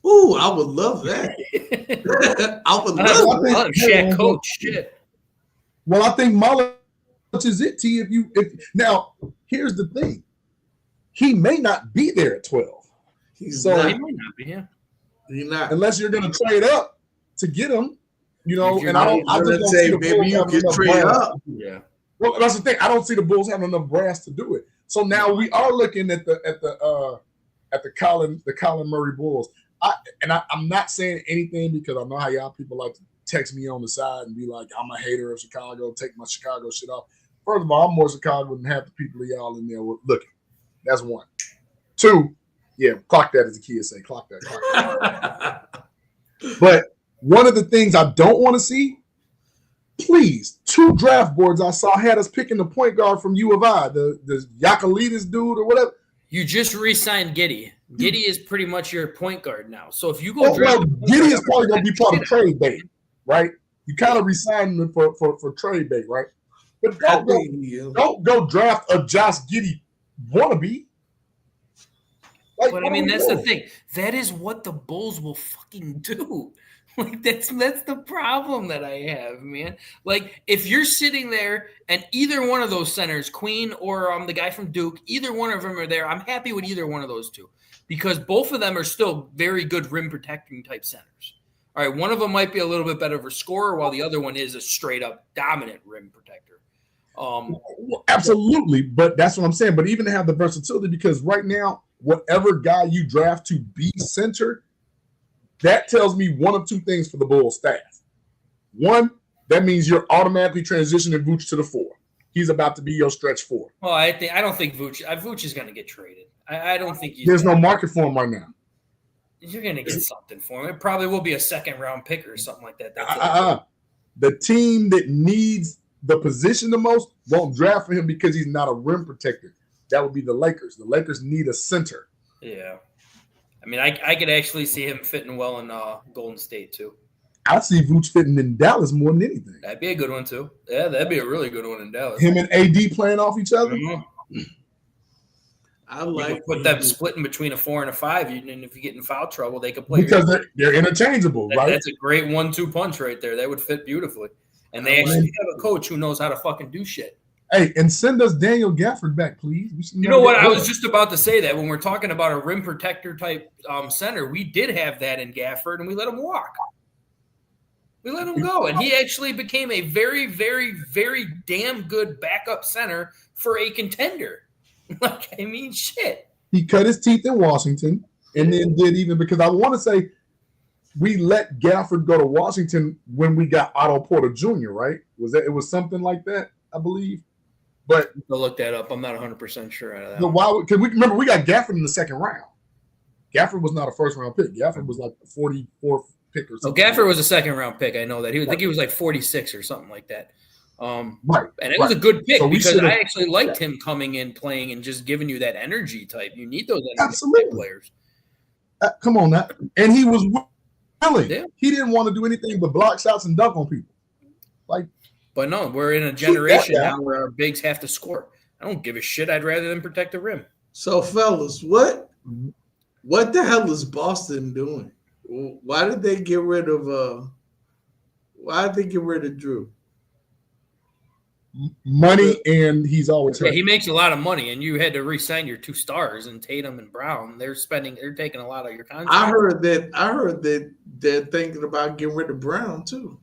Ooh, I would love that. I would love that. Shaq coach. Shit. Well, I think Mullins is it, T. Now, here's the thing. He may not be there at 12. He might not be, yeah. He's not. Unless you're going to trade up to get him, and I just don't see the maybe you can trade up. Yeah. Well, that's the thing. I don't see the Bulls having enough brass to do it. So now we are looking at the Colin Murray Bulls. I'm not saying anything because I know how y'all people like to text me on the side and be like, I'm a hater of Chicago, take my Chicago shit off. First of all, I'm more Chicago than half the people of y'all in there looking. That's one. Two, yeah, clock that as the kids say. Clock that. But one of the things I don't want to see, please, 2 draft boards I saw had us picking the point guard from U of I, the Yakalidis dude or whatever. You just re-signed Giddey. Giddey is pretty much your point guard now. So if you go Giddey is probably going to be part of trade bait, right? You kind of re-signed him for trade bait, right? But don't go draft a Josh Giddey wannabe. Like, but I mean, that's the thing. That is what the Bulls will fucking do. Like, that's the problem that I have, man. Like, if you're sitting there and either one of those centers, Queen or the guy from Duke, either one of them are there, I'm happy with either one of those two because both of them are still very good rim protecting type centers. All right, one of them might be a little bit better of a scorer while the other one is a straight up dominant rim protector. Absolutely, but that's what I'm saying. But even to have the versatility, because right now, whatever guy you draft to be center, that tells me one of two things for the Bulls staff. One, that means you're automatically transitioning Vooch to the 4. He's about to be your stretch 4. Well, I don't think Vooch is going to get traded. I don't think there's no market for him right now. You're going to get something for him. It probably will be a second-round pick or something like that. The team that needs the position the most won't draft for him because he's not a rim protector. That would be the Lakers. The Lakers need a center. Yeah. I mean, I could actually see him fitting well in Golden State, too. I see Vooch fitting in Dallas more than anything. That'd be a good one, too. Yeah, that'd be a really good one in Dallas. Him and AD playing off each other? Mm-hmm. I like put them splitting between a 4 and a 5, and if you get in foul trouble, they could play. Because they're interchangeable, right? That's a great 1-2 punch right there. That would fit beautifully. And they actually have a coach who knows how to fucking do shit. Hey, and send us Daniel Gafford back, please. You know what? I was just about to say that when we're talking about a rim protector type center, we did have that in Gafford, and we let him walk. We let him go, and he actually became a very, very, very damn good backup center for a contender. Like, I mean, shit. He cut his teeth in Washington, and then did even because I want to say we let Gafford go to Washington when we got Otto Porter Jr., right? It was something like that, I believe. But I'll look that up. I'm not 100% sure out of that. But why? Because we remember we got Gafford in the second round. Gafford was not a first round pick. Gafford was like the 44th pick or something. Oh, Gafford was a second round pick. I know that. I think he was like 46 or something like that. Right. And it was a good pick because I actually liked him coming in, playing, and just giving you that energy type. You need those energy players. Come on now. And he was willing. Yeah. He didn't want to do anything but block shots and dunk on people. But no, we're in a generation now where our bigs have to score. I don't give a shit. I'd rather them protect the rim. So, fellas, what the hell is Boston doing? Why did they get rid of Drew? Money, and he's always hurt. He makes a lot of money, and you had to re-sign your 2 stars and Tatum and Brown. They're taking a lot of your contract. I heard that they're thinking about getting rid of Brown too.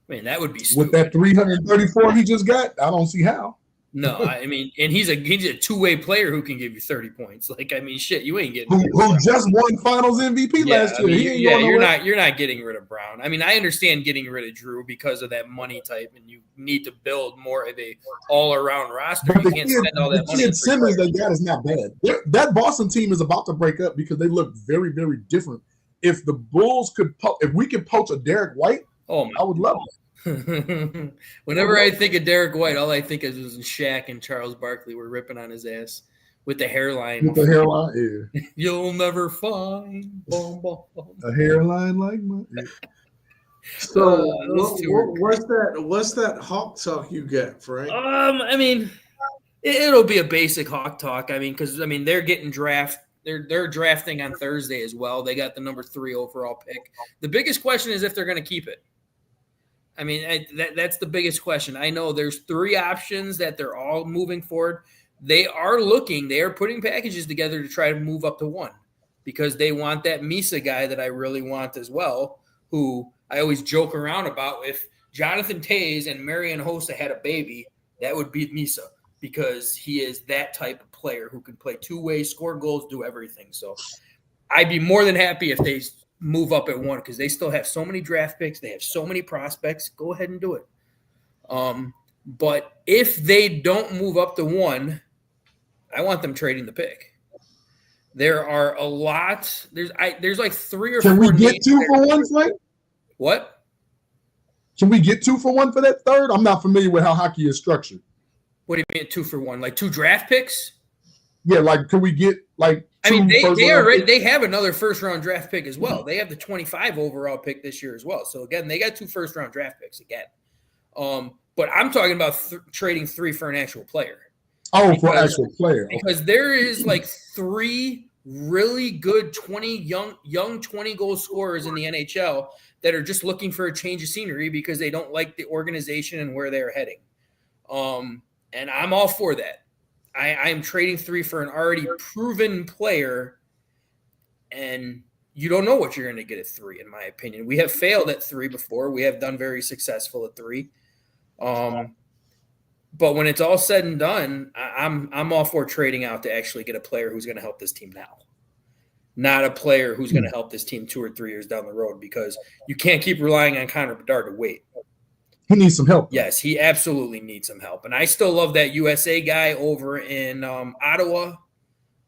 I mean, that would be stupid. With that 334 he just got, I don't see how. No, I mean, and he's a 2-way player who can give you 30 points. Like, I mean, shit, you ain't getting who just won Finals MVP last year. You're not getting rid of Brown. I mean, I understand getting rid of Drew because of that money type, and you need to build more of a all-around roster. But you can't spend all that money. The Simmons they got is not bad. That Boston team is about to break up because they look very, very different. If the Bulls if we could poach a Derek White, I would love it. Whenever I think of Derek White, all I think of is Shaq and Charles Barkley were ripping on his ass with the hairline. With the hairline, yeah. You'll never find a hairline like mine. Yeah. So what's that hawk talk you got, Frank? I mean, it'll be a basic hawk talk. I mean, because they're getting They're drafting on Thursday as well. They got the number 3 overall pick. The biggest question is if they're going to keep it. I mean, that's the biggest question. I know there's 3 options that they're all moving forward. They are putting packages together to try to move up to 1 because they want that Misa guy that I really want as well, who I always joke around about. If Jonathan Taze and Marion Hossa had a baby, that would be Misa because he is that type of player who can play 2 ways, score goals, do everything. So I'd be more than happy if they move up at 1 because they still have so many draft picks. They have so many prospects. Go ahead and do it. But if they don't move up to 1, I want them trading the pick. There are a lot. There's like 3 or 4. Can we get 2 for 1, Frank? What? Can we get 2 for 1 for that third? I'm not familiar with how hockey is structured. What do you mean 2 for 1? Like 2 draft picks? Yeah, like can we get like? I mean, they have another first-round draft pick as well. They have the 25 overall pick this year as well. So again, they got 2 first-round draft picks again. But I'm talking about trading 3 for an actual player. Oh, for an actual player. Okay. Because there is like 3 really good young 20-goal scorers in the NHL that are just looking for a change of scenery because they don't like the organization and where they're heading. And I'm all for that. I am trading 3 for an already proven player, and you don't know what you're going to get at 3, in my opinion. We have failed at 3 before. We have done very successful at 3. But when it's all said and done, I'm all for trading out to actually get a player who's going to help this team now, not a player who's going to help this team 2 or 3 years down the road, because you can't keep relying on Connor Bedard to wait. He needs some help. Yes, he absolutely needs some help. And I still love that USA guy over in Ottawa,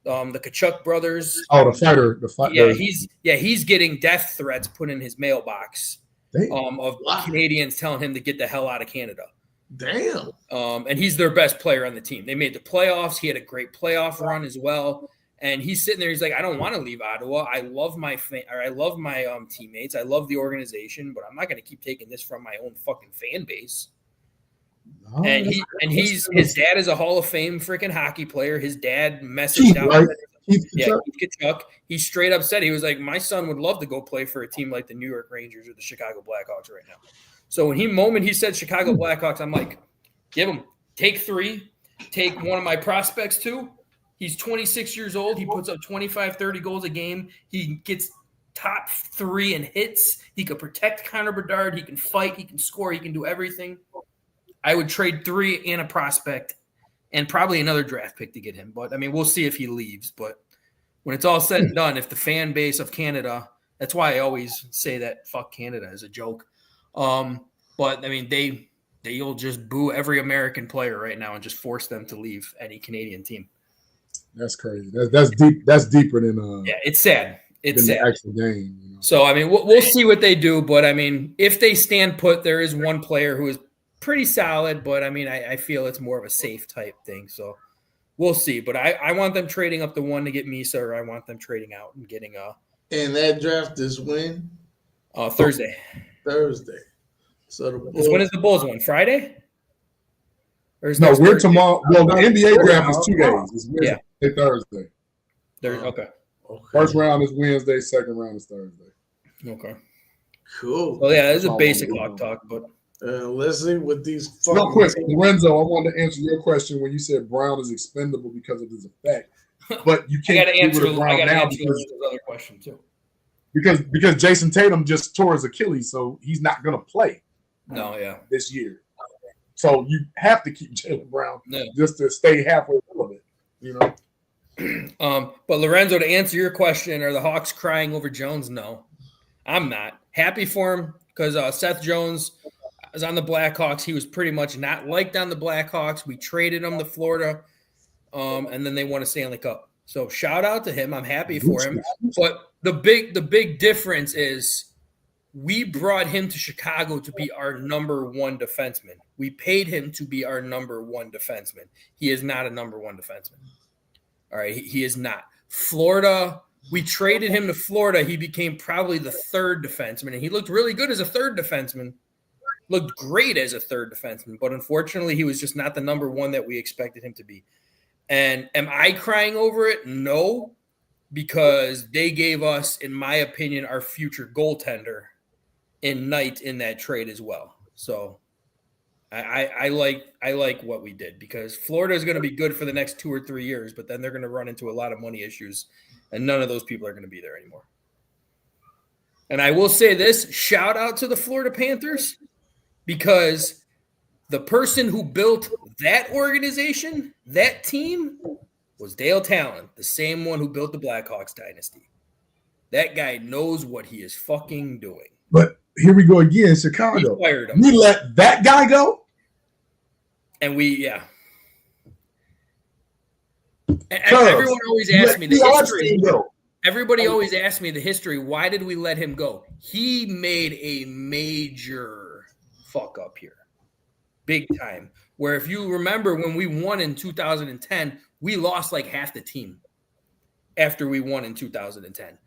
the Kachuk brothers. Oh, the fighter. He's getting death threats put in his mailbox of Canadians telling him to get the hell out of Canada. Damn. And he's their best player on the team. They made the playoffs. He had a great playoff run as well. And he's sitting there. He's like, I don't want to leave Ottawa. I love my teammates. I love the organization, but I'm not going to keep taking this from my own fucking fan base. No, his dad is a Hall of Fame freaking hockey player. His dad messaged out. Right? Keith Kachuk. He straight up said, he was like, my son would love to go play for a team like the New York Rangers or the Chicago Blackhawks right now. So when he said Chicago Blackhawks, I'm like, give him, take 3, take one of my prospects too. He's 26 years old. He puts up 25, 30 goals a game. He gets top 3 in hits. He could protect Connor Bedard. He can fight. He can score. He can do everything. I would trade 3 and a prospect and probably another draft pick to get him. But, I mean, we'll see if he leaves. But when it's all said and done, if the fan base of Canada – that's why I always say that fuck Canada as a joke. But, I mean, they'll just boo every American player right now and just force them to leave any Canadian team. That's crazy. That's deep. That's deeper than it's sad. It's sad. The actual game. You know? So I mean, we'll see what they do. But I mean, if they stand put, there is one player who is pretty solid. But I mean, I feel it's more of a safe type thing. So we'll see. But I want them trading up to 1 to get Misa, or I want them trading out and getting And that draft is when? Thursday. So when is the Bulls one? Friday? Or is we're tomorrow. Well, the NBA draft is 2 days. It's Wednesday, Thursday. Okay. First round is Wednesday. Second round is Thursday. Okay. Cool. Well, yeah, it's a basic lock talk, but let's see what these. Real quick, Lorenzo, I wanted to answer your question when you said Brown is expendable because of his effect, but you can't get rid of Brown now because other question too. Because Jason Tatum just tore his Achilles, so he's not going to play. This year. So you have to keep Jaylen Brown just to stay halfway relevant, you know. But Lorenzo, to answer your question, are the Hawks crying over Jones? No, I'm not. Happy for him because Seth Jones is on the Blackhawks. He was pretty much not liked on the Blackhawks. We traded him to Florida, and then they won a Stanley Cup. So shout out to him. I'm happy for him. But the big difference is we brought him to Chicago to be our number 1 defenseman. We paid him to be our number 1 defenseman. He is not a number 1 defenseman. All right, he is not. Florida, we traded him to Florida. He became probably the 3rd defenseman, and he looked really good as a 3rd defenseman. Looked great as a 3rd defenseman, but unfortunately, he was just not the number 1 that we expected him to be. And am I crying over it? No, because they gave us, in my opinion, our future goaltender in Knight in that trade as well. So I like what we did because Florida is going to be good for the next 2 or 3 years, but then they're going to run into a lot of money issues, and none of those people are going to be there anymore. And I will say this, shout out to the Florida Panthers, because the person who built that organization, that team, was Dale Talon, the same one who built the Blackhawks dynasty. That guy knows what he is fucking doing. But here we go again, Chicago. We fired him. We let that guy go? And everyone always asks me the history. Everybody always asks me the history. Why did we let him go? He made a major fuck up here. Big time. Where if you remember when we won in 2010, we lost like half the team after we won in 2010.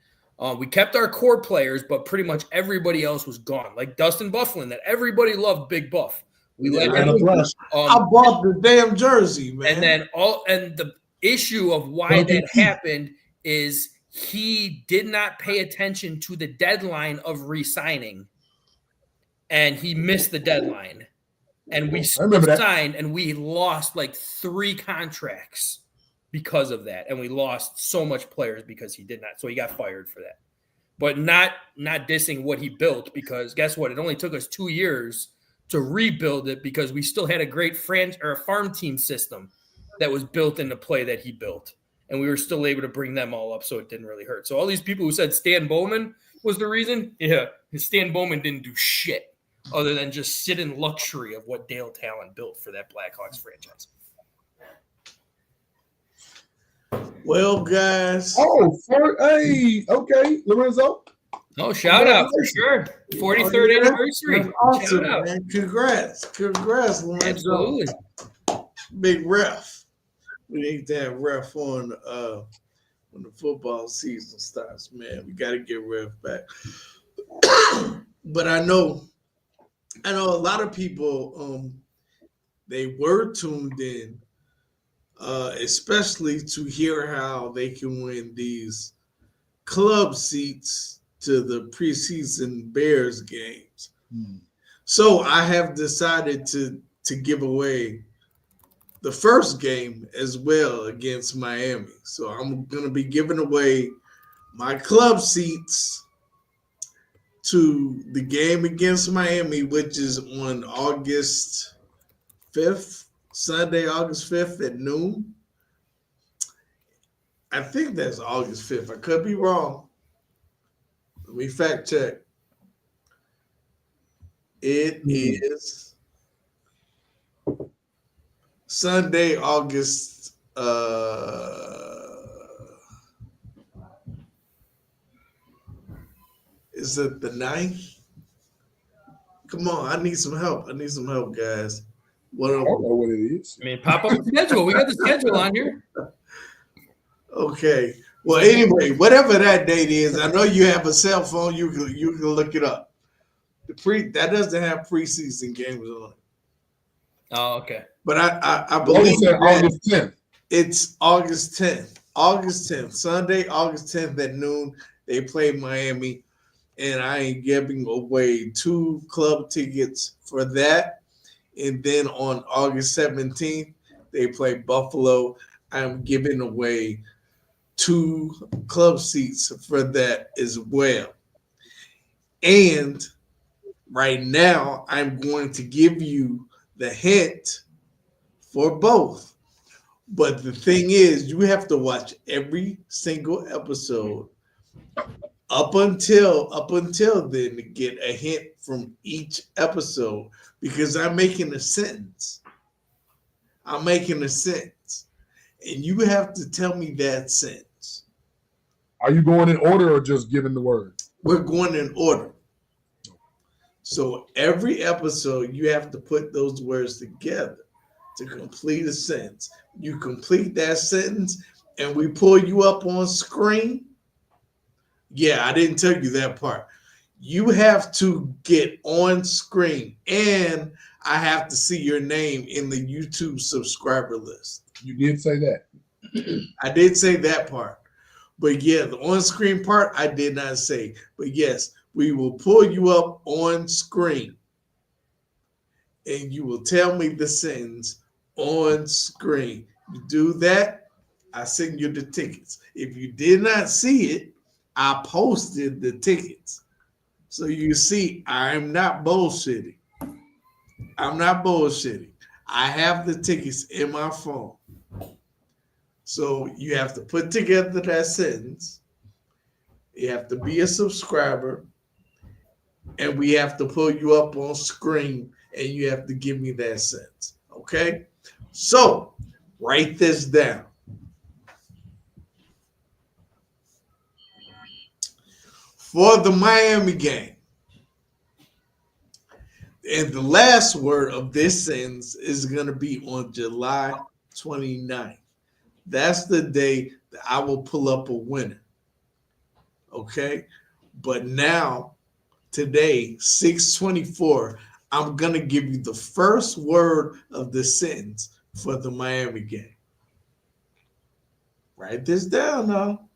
We kept our core players, but pretty much everybody else was gone. Like Dustin Byfuglien, that everybody loved Big Buff. We let him. I bought the damn jersey, man. And then the issue of why that happened is he did not pay attention to the deadline of re-signing, and he missed the deadline. And we signed, and we lost like 3 contracts because of that. And we lost so much players because he did not. So he got fired for that. But not dissing what he built, because guess what? It only took us 2 years to rebuild it because we still had a great farm team system that was built into play that he built. And we were still able to bring them all up, so it didn't really hurt. So all these people who said Stan Bowman was the reason, Stan Bowman didn't do shit other than just sit in luxury of what Dale Talon built for that Blackhawks franchise. Well, guys. Hey, okay, Lorenzo. Oh, shout out for sure. 43rd anniversary. That's awesome, shout out. man. Congrats, Lorenzo. Absolutely. Big ref. We need to have ref on when the football season starts, man. We got to get ref back. But I know a lot of people they were tuned in, especially to hear how they can win these club seats to the preseason Bears games. So I have decided to give away the first game as well against Miami. So I'm going to be giving away my club seats to the game against Miami, which is on August 5th, Sunday, August 5th at noon. I think that's August 5th. I could be wrong. Let me fact check. It is Sunday, August is it the 9th? Come on, I need some help. Guys. I don't know what it is. I mean, pop up the schedule. We got the schedule on here. Okay. Well, anyway, whatever that date is, I know you have a cell phone. You can look it up. That doesn't have preseason games on it. Oh, okay. But I believe August 10th. It's August 10th. August 10th. Sunday, August 10th at noon. They play Miami. And I am giving away 2 club tickets for that. And then on August 17th, they play Buffalo. I'm giving away 2 club seats for that as well. And right now, I'm going to give you the hint for both. But the thing is, you have to watch every single episode up until then to get a hint from each episode, because I'm making a sentence. And you have to tell me that sentence. Are you going in order or just giving the word? We're going in order. So every episode, you have to put those words together to complete a sentence. You complete that sentence and we pull you up on screen. Yeah, I didn't tell you that part. You have to get on screen and I have to see your name in the YouTube subscriber list. You did say that. I did say that part. But yeah, the on-screen part, I did not say. But yes, we will pull you up on screen and you will tell me the sentence on screen. You do that, I send you the tickets. If you did not see it, I posted the tickets. So you see, I'm not bullshitting. I have the tickets in my phone. So you have to put together that sentence. You have to be a subscriber. And we have to pull you up on screen. And you have to give me that sentence. Okay? So write this down. For the Miami game. And the last word of this sentence is going to be on July 29th. That's the day that I will pull up a winner. Okay? But now, today, 6:24, I'm going to give you the first word of the sentence for the Miami game. Write this down now.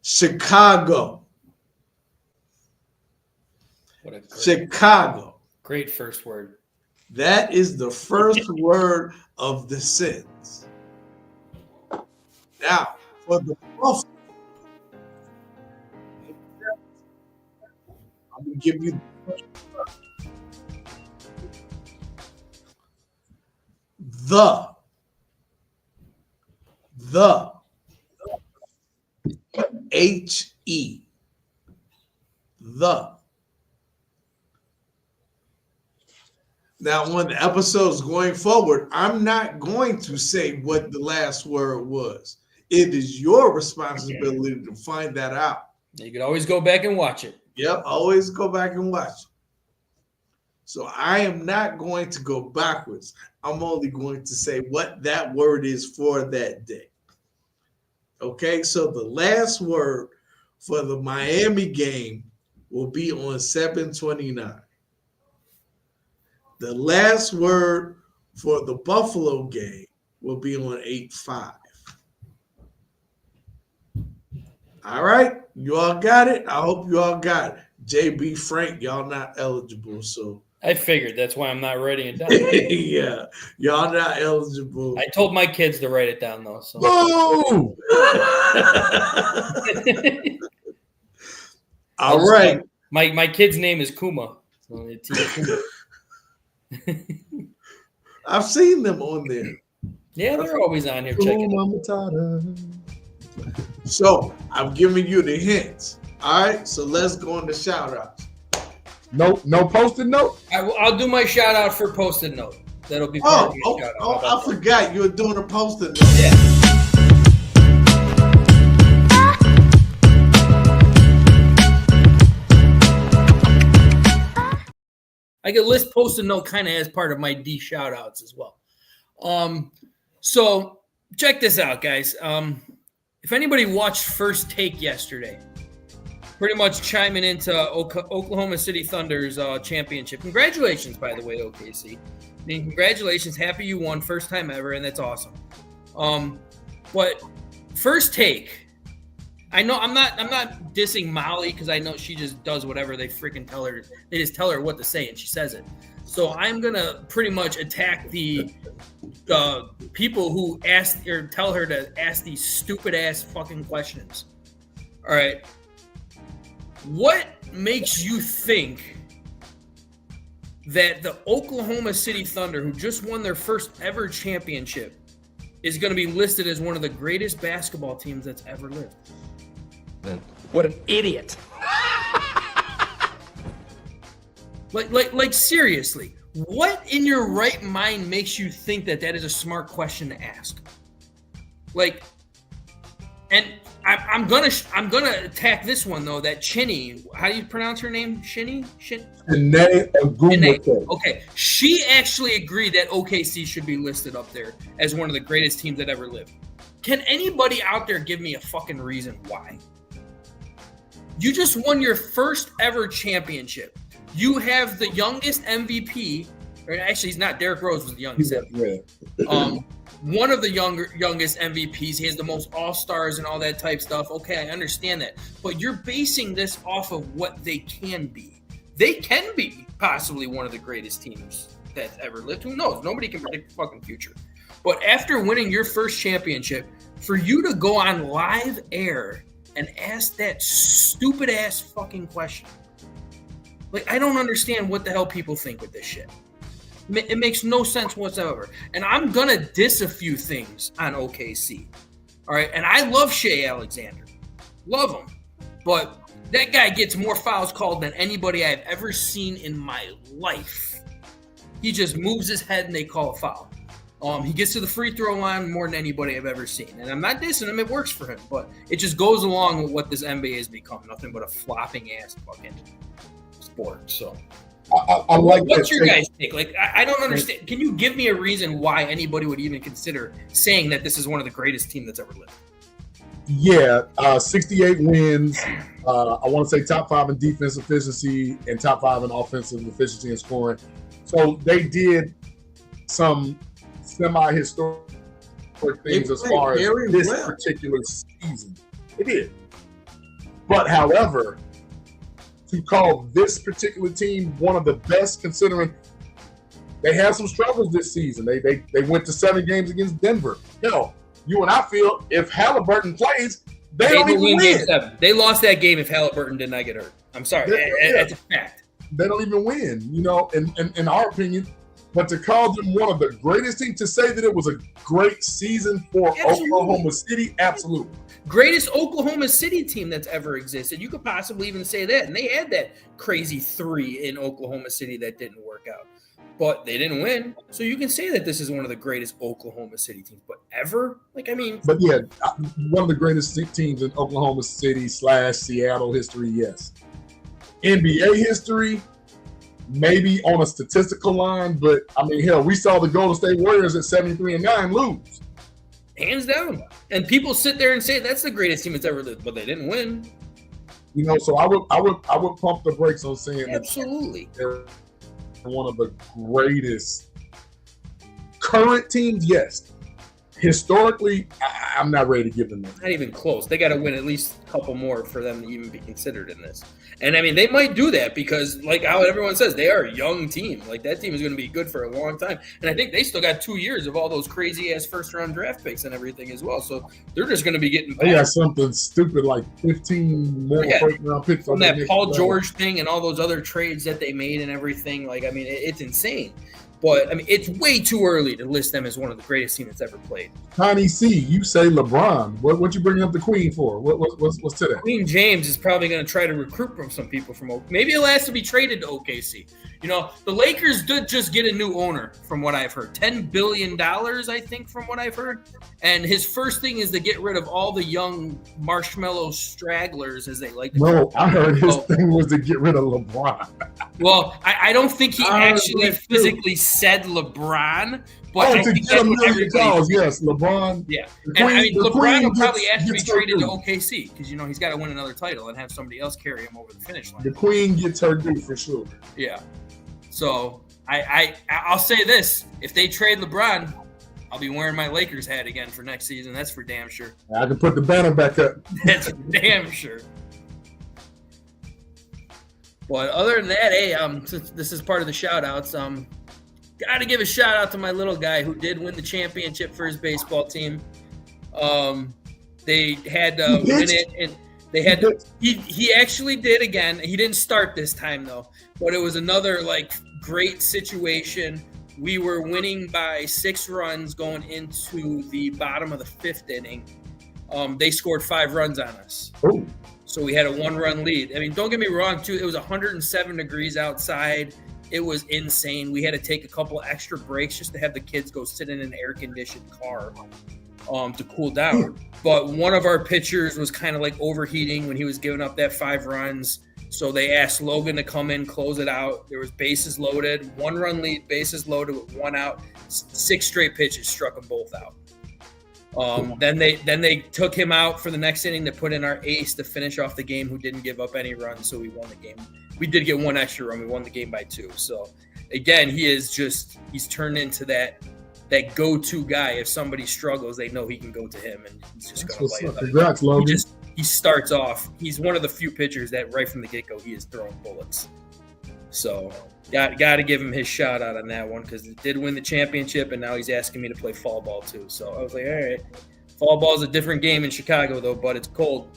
Chicago. Chicago. Great first word. That is the first word of the sentence. Now, for the Buffalo, I'm going to give you the first word. The H-E. The. Now, when the episode's going forward, I'm not going to say what the last word was. It is your responsibility to find that out. You can always go back and watch it. Yep, always go back and watch it. So I am not going to go backwards. I'm only going to say what that word is for that day. Okay, so the last word for the Miami game will be on 7/29. The last word for the Buffalo game will be on 8/5. All right, you all got it? I hope you all got it. JB Frank, y'all not eligible, so. I figured that's why I'm not writing it down. Yeah, y'all not eligible. I told my kids to write it down though. So. Boom! All right. My kid's name is Kuma. So it's Kuma. I've seen them on there. Yeah, they're always on here checking. So I'm giving you the hints. All right, so let's go on the shout outs. No Post-it note? I'll do my shout out for Post-it note. That'll be part of your shout out. I forgot you were doing a Post-it note. Yeah. I could list Post-it note kind of as part of my D shout outs as well. So check this out, guys. If anybody watched First Take yesterday, pretty much chiming into Oklahoma City Thunder's championship. Congratulations, by the way, OKC. I mean, congratulations. Happy you won. First time ever, and that's awesome. But First Take, I know I'm not dissing Molly because I know she just does whatever they freaking tell her. They just tell her what to say and she says it. So I'm gonna pretty much attack the people who ask or tell her to ask these stupid ass fucking questions. All right, what makes you think that the Oklahoma City Thunder, who just won their first ever championship, is going to be listed as one of the greatest basketball teams that's ever lived? What an idiot. Like seriously, what in your right mind makes you think that that is a smart question to ask? Like, and I'm gonna attack this one though. That Chinny, how do you pronounce her name? Chinny? Okay, she actually agreed that OKC should be listed up there as one of the greatest teams that ever lived. Can anybody out there give me a fucking reason why? You just won your first ever championship. You have the youngest MVP, or actually he's not. Derrick Rose was the youngest MVP. One of the youngest MVPs. He has the most all-stars and all that type stuff. Okay, I understand that. But you're basing this off of what they can be. They can be possibly one of the greatest teams that's ever lived. Who knows? Nobody can predict the fucking future. But after winning your first championship, for you to go on live air and ask that stupid ass fucking question. Like, I don't understand what the hell people think with this shit. It makes no sense whatsoever. And I'm going to diss a few things on OKC. All right. And I love Shea Alexander. Love him. But that guy gets more fouls called than anybody I've ever seen in my life. He just moves his head and they call a foul. He gets to the free throw line more than anybody I've ever seen. And I'm not dissing him. It works for him. But it just goes along with what this NBA has become. Nothing but a flopping ass fucking sport. So I like what's that your guys' take? Like, I don't understand. Can you give me a reason why anybody would even consider saying that this is one of the greatest teams that's ever lived? Yeah, 68 wins. I want to say top 5 in defense efficiency and top 5 in offensive efficiency and scoring. So they did some semi-historic things as far as this particular season. It did. But however, to call this particular team one of the best, considering they had some struggles this season. They went to 7 games against Denver. Hell, you and I feel if Halliburton plays, they don't even win. Game 7. They lost that game if Halliburton did not get hurt. I'm sorry. That's a fact. They don't even win. You know, in our opinion, But to call them one of the greatest teams, to say that it was a great season for Oklahoma City, absolutely. Greatest Oklahoma City team that's ever existed. You could possibly even say that. And they had that crazy 3 in Oklahoma City that didn't work out. But they didn't win. So you can say that this is one of the greatest Oklahoma City teams. But ever? Like, I mean. But yeah, one of the greatest teams in Oklahoma City / Seattle history, yes. NBA history, maybe on a statistical line. But, I mean, hell, we saw the Golden State Warriors at 73-9 lose. Hands down. And people sit there and say that's the greatest team that's ever lived. But they didn't win. You know, so I would pump the brakes on saying absolutely. They're one of the greatest current teams, yes. Historically, I'm not ready to give them that. Not even close. They got to win at least a couple more for them to even be considered in this. And, I mean, they might do that because, like how everyone says, they are a young team. Like, that team is going to be good for a long time. And I think they still got 2 years of all those crazy-ass first-round draft picks and everything as well. So they're just going to be getting back. They got something stupid like 15 more first-round picks. From that Paul George thing and all those other trades that they made and everything. Like, I mean, it's insane. But, I mean, it's way too early to list them as one of the greatest teams that's ever played. Tiny C, you say LeBron. What you bringing up the Queen for? What's to that? Queen James is probably going to try to recruit from some people from – maybe he'll ask to be traded to OKC. You know, the Lakers did just get a new owner from what I've heard. $10 billion, I think, from what I've heard. And his first thing is to get rid of all the young marshmallow stragglers, as they like to call them. I heard his thing was to get rid of LeBron. Well, I don't think he actually physically said LeBron. But I to think get $1 million, yes, LeBron. Yeah, and I mean, LeBron will probably ask to be traded to OKC because, you know, he's got to win another title and have somebody else carry him over the finish line. The Queen gets her due for sure. Yeah. So I'll say this: if they trade LeBron, I'll be wearing my Lakers hat again for next season. That's for damn sure. I can put the banner back up. That's for damn sure. But other than that, hey, since this is part of the shout-outs, got to give a shout-out to my little guy who did win the championship for his baseball team. They had to win it, and they had to, he actually did again. He didn't start this time, though, but it was another, like, great situation. We were winning by 6 runs going into the bottom of the 5th inning. They scored 5 runs on us. Oh. So we had a 1-run lead. I mean, don't get me wrong, too. It was 107 degrees outside. It was insane. We had to take a couple extra breaks just to have the kids go sit in an air-conditioned car to cool down. But one of our pitchers was kind of like overheating when he was giving up that 5 runs. So they asked Logan to come in, close it out. There was bases loaded, 1-run lead, bases loaded with 1 out. 6 straight pitches, struck them both out. Then they took him out for the next inning to put in our ace to finish off the game, who didn't give up any runs, so we won the game. We did get 1 extra run. We won the game by 2. So again, he's turned into that go-to guy. If somebody struggles, they know he can go to him, and he's just going to play it. Congrats, Logan. He starts off. He's one of the few pitchers that right from the get-go he is throwing bullets. So got to give him his shout out on that one because he did win the championship, and now he's asking me to play fall ball too. So I was like, all right, fall ball is a different game in Chicago though, but it's cold.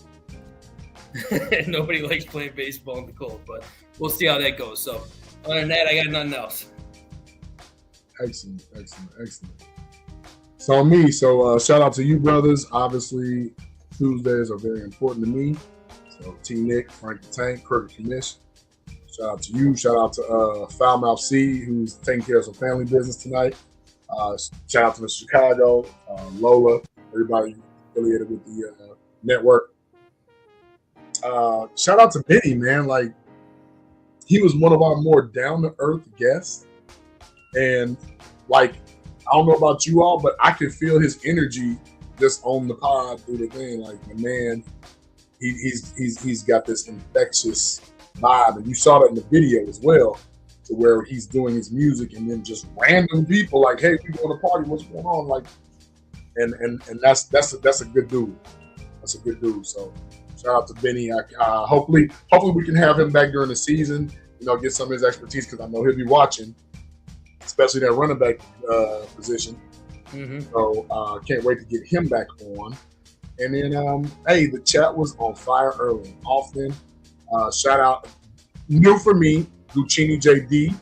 Nobody likes playing baseball in the cold, but we'll see how that goes. So other than that, I got nothing else. Excellent. So me, shout out to you brothers. Obviously, Tuesdays are very important to me. So T Nick, Frank the Tank, Kirk Kamish. Shout out to you. Shout out to Foulmouth C, who's taking care of some family business tonight. Shout out to the Chicago, Lola, everybody affiliated with the network. Shout out to Benny, man. Like, he was one of our more down-to-earth guests. And, like, I don't know about you all, but I could feel his energy just on the pod through the thing. Like, the man, he's got this infectious vibe, and you saw that in the video as well, to where he's doing his music and then just random people like, hey, we going to party, what's going on? Like, and that's a good dude. That's a good dude. So shout out to Benny. Hopefully we can have him back during the season, get some of his expertise, because I know he'll be watching, especially that running back position. Mm-hmm. So can't wait to get him back on. And then hey, the chat was on fire early and often. Shout out, new for me, Guccini JD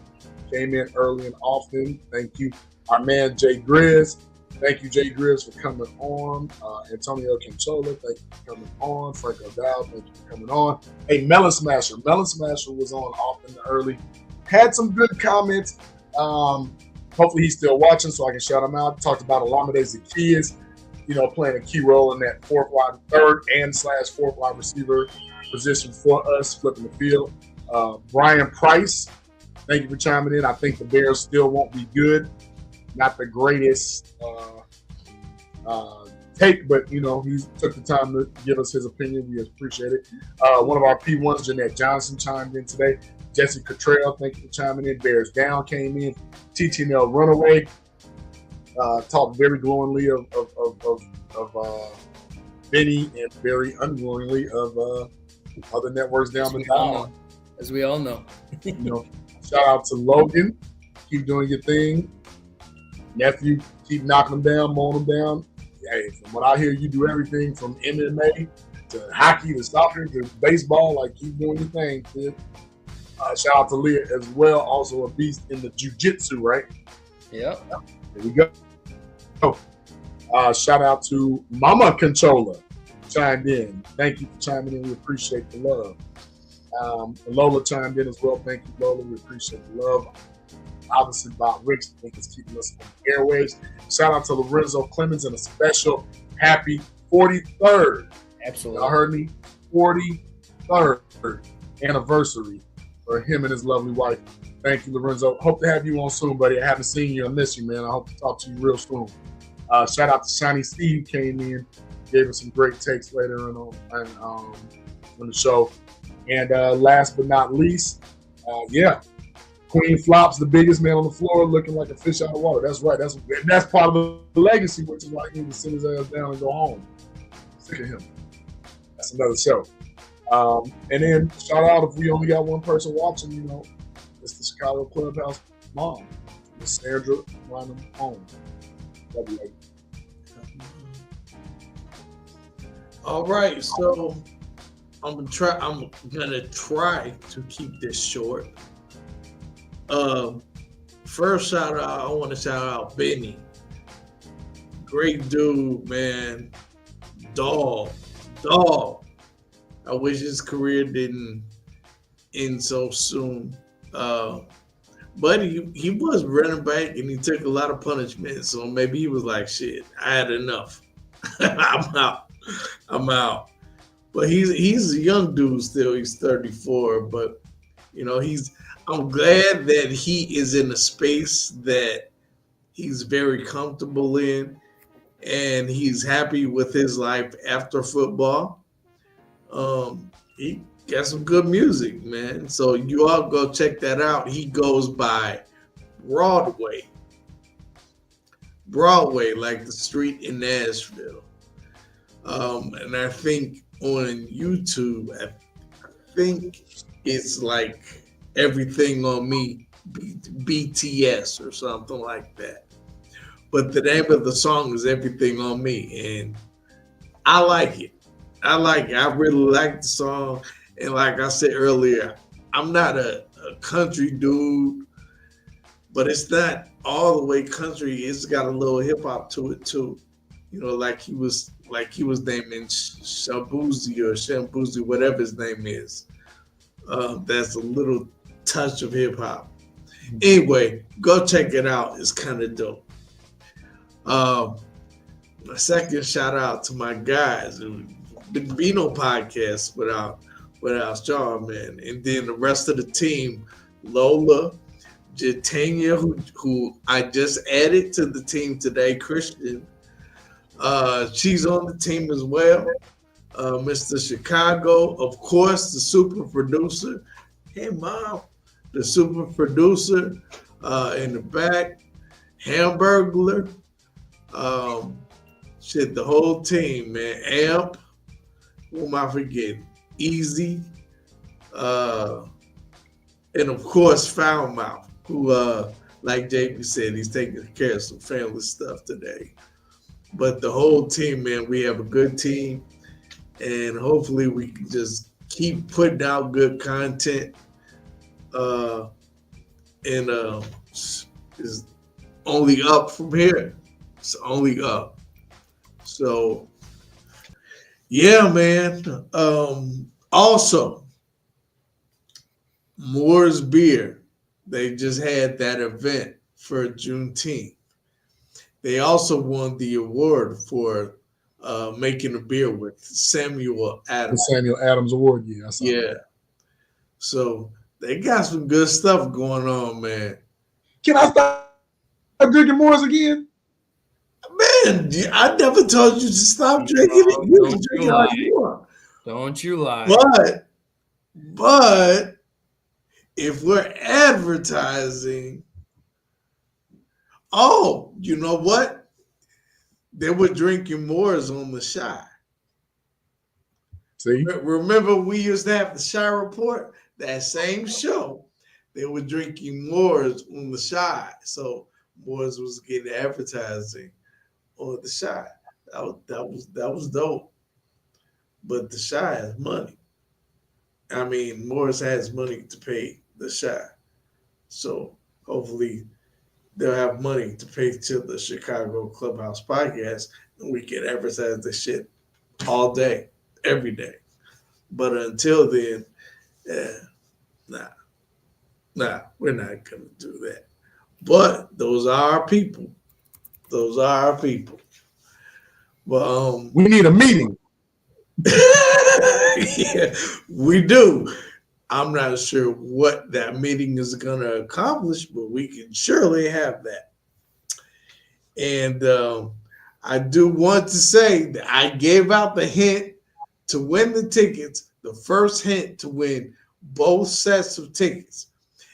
came in early and often. Thank you. Our man Jay Grizz. Thank you, Jay Grizz, for coming on. Antonio Conchola, thank you for coming on. Frank O'Dowd, thank you for coming on. Hey, Melon Smasher. Melon Smasher was on often and early. Had some good comments. Hopefully he's still watching so I can shout him out. Talked about Olamide Zaccheaus, playing a key role in that third and / fourth wide receiver position for us, flipping the field. Brian Price, thank you for chiming in. I think the Bears still won't be good. Not the greatest take, but he took the time to give us his opinion. We appreciate it. One of our P1s, Jeanette Johnson, chimed in today. Jesse Cottrell, thank you for chiming in. Bears Down came in. TTNL Runaway talked very glowingly of Benny and very unglowingly of other networks down the dial. As we all know. Shout out to Logan. Keep doing your thing. Nephew, keep knocking them down, mowing them down. Hey, from what I hear, you do everything from MMA to hockey to soccer to baseball. Like, keep doing your thing, kid. Shout out to Leah as well, also a beast in the jiu-jitsu, right? Yep. There we go. Shout out to Mama Controller, chimed in. Thank you for chiming in. We appreciate the love. Lola chimed in as well. Thank you, Lola. We appreciate the love. Obviously, Bob Ricks, I think, is keeping us on the airwaves. Shout out to Lorenzo Clemens and a special happy 43rd. Absolutely. Y'all heard me? 43rd anniversary for him and his lovely wife. Thank you, Lorenzo. Hope to have you on soon, buddy. I haven't seen you. I miss you, man. I hope to talk to you real soon. Shout out to Shiny Steve, came in, gave us some great takes later on the show. And last but not least, Queen Flops, the biggest man on the floor, looking like a fish out of water. That's right. That's part of the legacy, which is why he needs to sit his ass down and go home. Sick of him. That's another show. And then shout out, if we only got one person watching, it's the Chicago Clubhouse mom, Miss Sandra Rynham Home. Love you, lady. All right, so I'm gonna try to keep this short. First shout out, I want to shout out Benny. Great dude, man. Dog. I wish his career didn't end so soon. But he was running back and he took a lot of punishment. So maybe he was like, shit, I had enough. I'm out. But he's a young dude still. He's 34. But, I'm glad that he is in a space that he's very comfortable in and he's happy with his life after football. He got some good music, man. So you all go check that out. He goes by Broadway, like the street in Nashville. And I think on YouTube, I think it's like Everything on Me, BTS or something like that. But the name of the song is Everything on Me, and I like it. I really like the song. And like I said earlier, I'm not a country dude, but it's not all the way country. It's got a little hip hop to it too. Like he was naming Shabuzi or Shambuzi, whatever his name is. That's a little touch of hip hop. Anyway, go check it out. It's kind of dope. My second shout out to my guys, the Bino podcast without Sean, man, and then the rest of the team, Lola, Jatania, who I just added to the team today, Christian. She's on the team as well. Mr. Chicago, of course, the super producer. Hey, Mom, the super producer in the back. Hamburglar. The whole team, man. Amp. Who am I forgetting? Easy. And, of course, Foulmouth, who, like JP said, he's taking care of some family stuff today. But the whole team, man, we have a good team. And hopefully we can just keep putting out good content. and is only up from here. It's only up. So, yeah, man. Also, Moore's Beer, they just had that event for Juneteenth. They also won the award for making a beer with Samuel Adams. The Samuel Adams Award, yeah. I saw Yeah. that. So they got some good stuff going on, man. Can I stop drinking Moore's again? Man, I never told you to stop drinking it. You can drink it all you want. Don't you lie. But if we're advertising, oh, you know what? They were drinking Moore's on the Shy. See? Remember we used to have the Shy Report? That same show, they were drinking Moore's on the Shy. So Moore's was getting advertising on the Shy. That was dope. But the Shy has money. I mean, Moore's has money to pay the Shy. So hopefully they'll have money to pay to the Chicago Clubhouse Podcast, and we can advertise this shit all day, every day. But until then, nah, we're not gonna do that. But those are our people. Those are our people. But we need a meeting. Yeah, we do. I'm not sure what that meeting is going to accomplish, but we can surely have that. And I do want to say that I gave out the hint to win the tickets, the first hint to win both sets of tickets.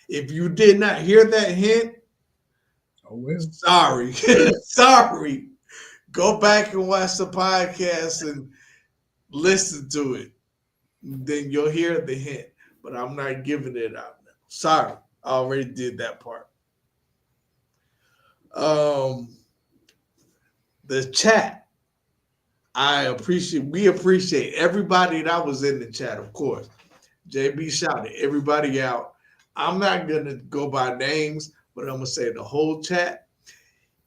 If you did not hear that hint, sorry. Sorry. Go back and watch the podcast and listen to it. Then you'll hear the hint. But I'm not giving it out now. Sorry. I already did that part. The chat. We appreciate everybody that was in the chat, of course. JB shouted everybody out. I'm not going to go by names, but I'm going to say the whole chat.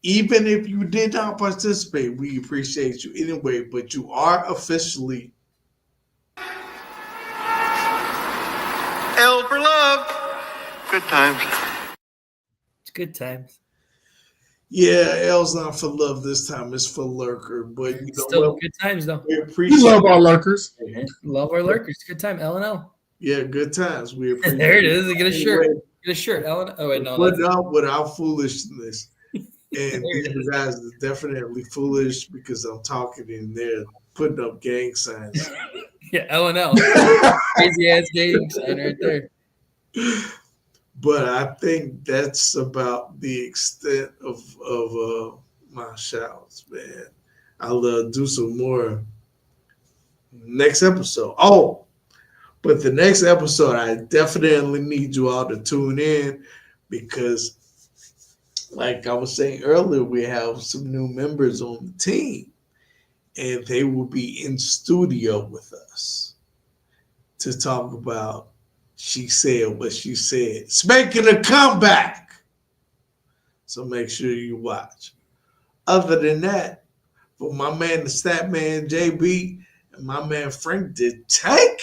Even if you did not participate, we appreciate you anyway, but you are officially L for love. Good times. It's good times. Yeah, L's not for love this time. It's for lurker. But you know still what? Good times, though. We appreciate We love our lurkers. Love our lurkers. Good time, L&L. Yeah, good times. We appreciate There it is. Get a shirt. Anyway, Get a shirt, L&L. Oh, wait, no. put up with our foolishness. And these guys are definitely foolish because I'm talking in there, putting up gang signs. Yeah, L&L. Crazy ass gang sign right there. But I think that's about the extent of my shouts, man. I'll do some more next episode. Oh, but the next episode, I definitely need you all to tune in because, like I was saying earlier, we have some new members on the team, and they will be in studio with us to talk about She Said What She Said. It's making a comeback. So make sure you watch. Other than that, for my man, the stat man, JB, and my man, Frank the Tank,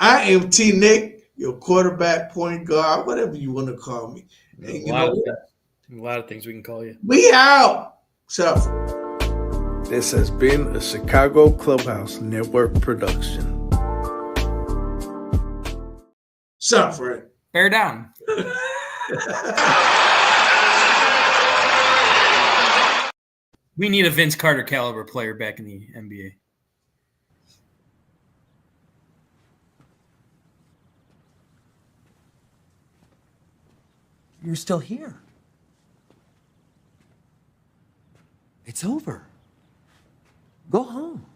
I am T. Nick, your quarterback, point guard, whatever you want to call me. And A lot of things we can call you. We out. Shut up. This has been a Chicago Clubhouse Network production. Shut up, Frank. Bear down. We need a Vince Carter caliber player back in the NBA. You're still here. It's over. Go home.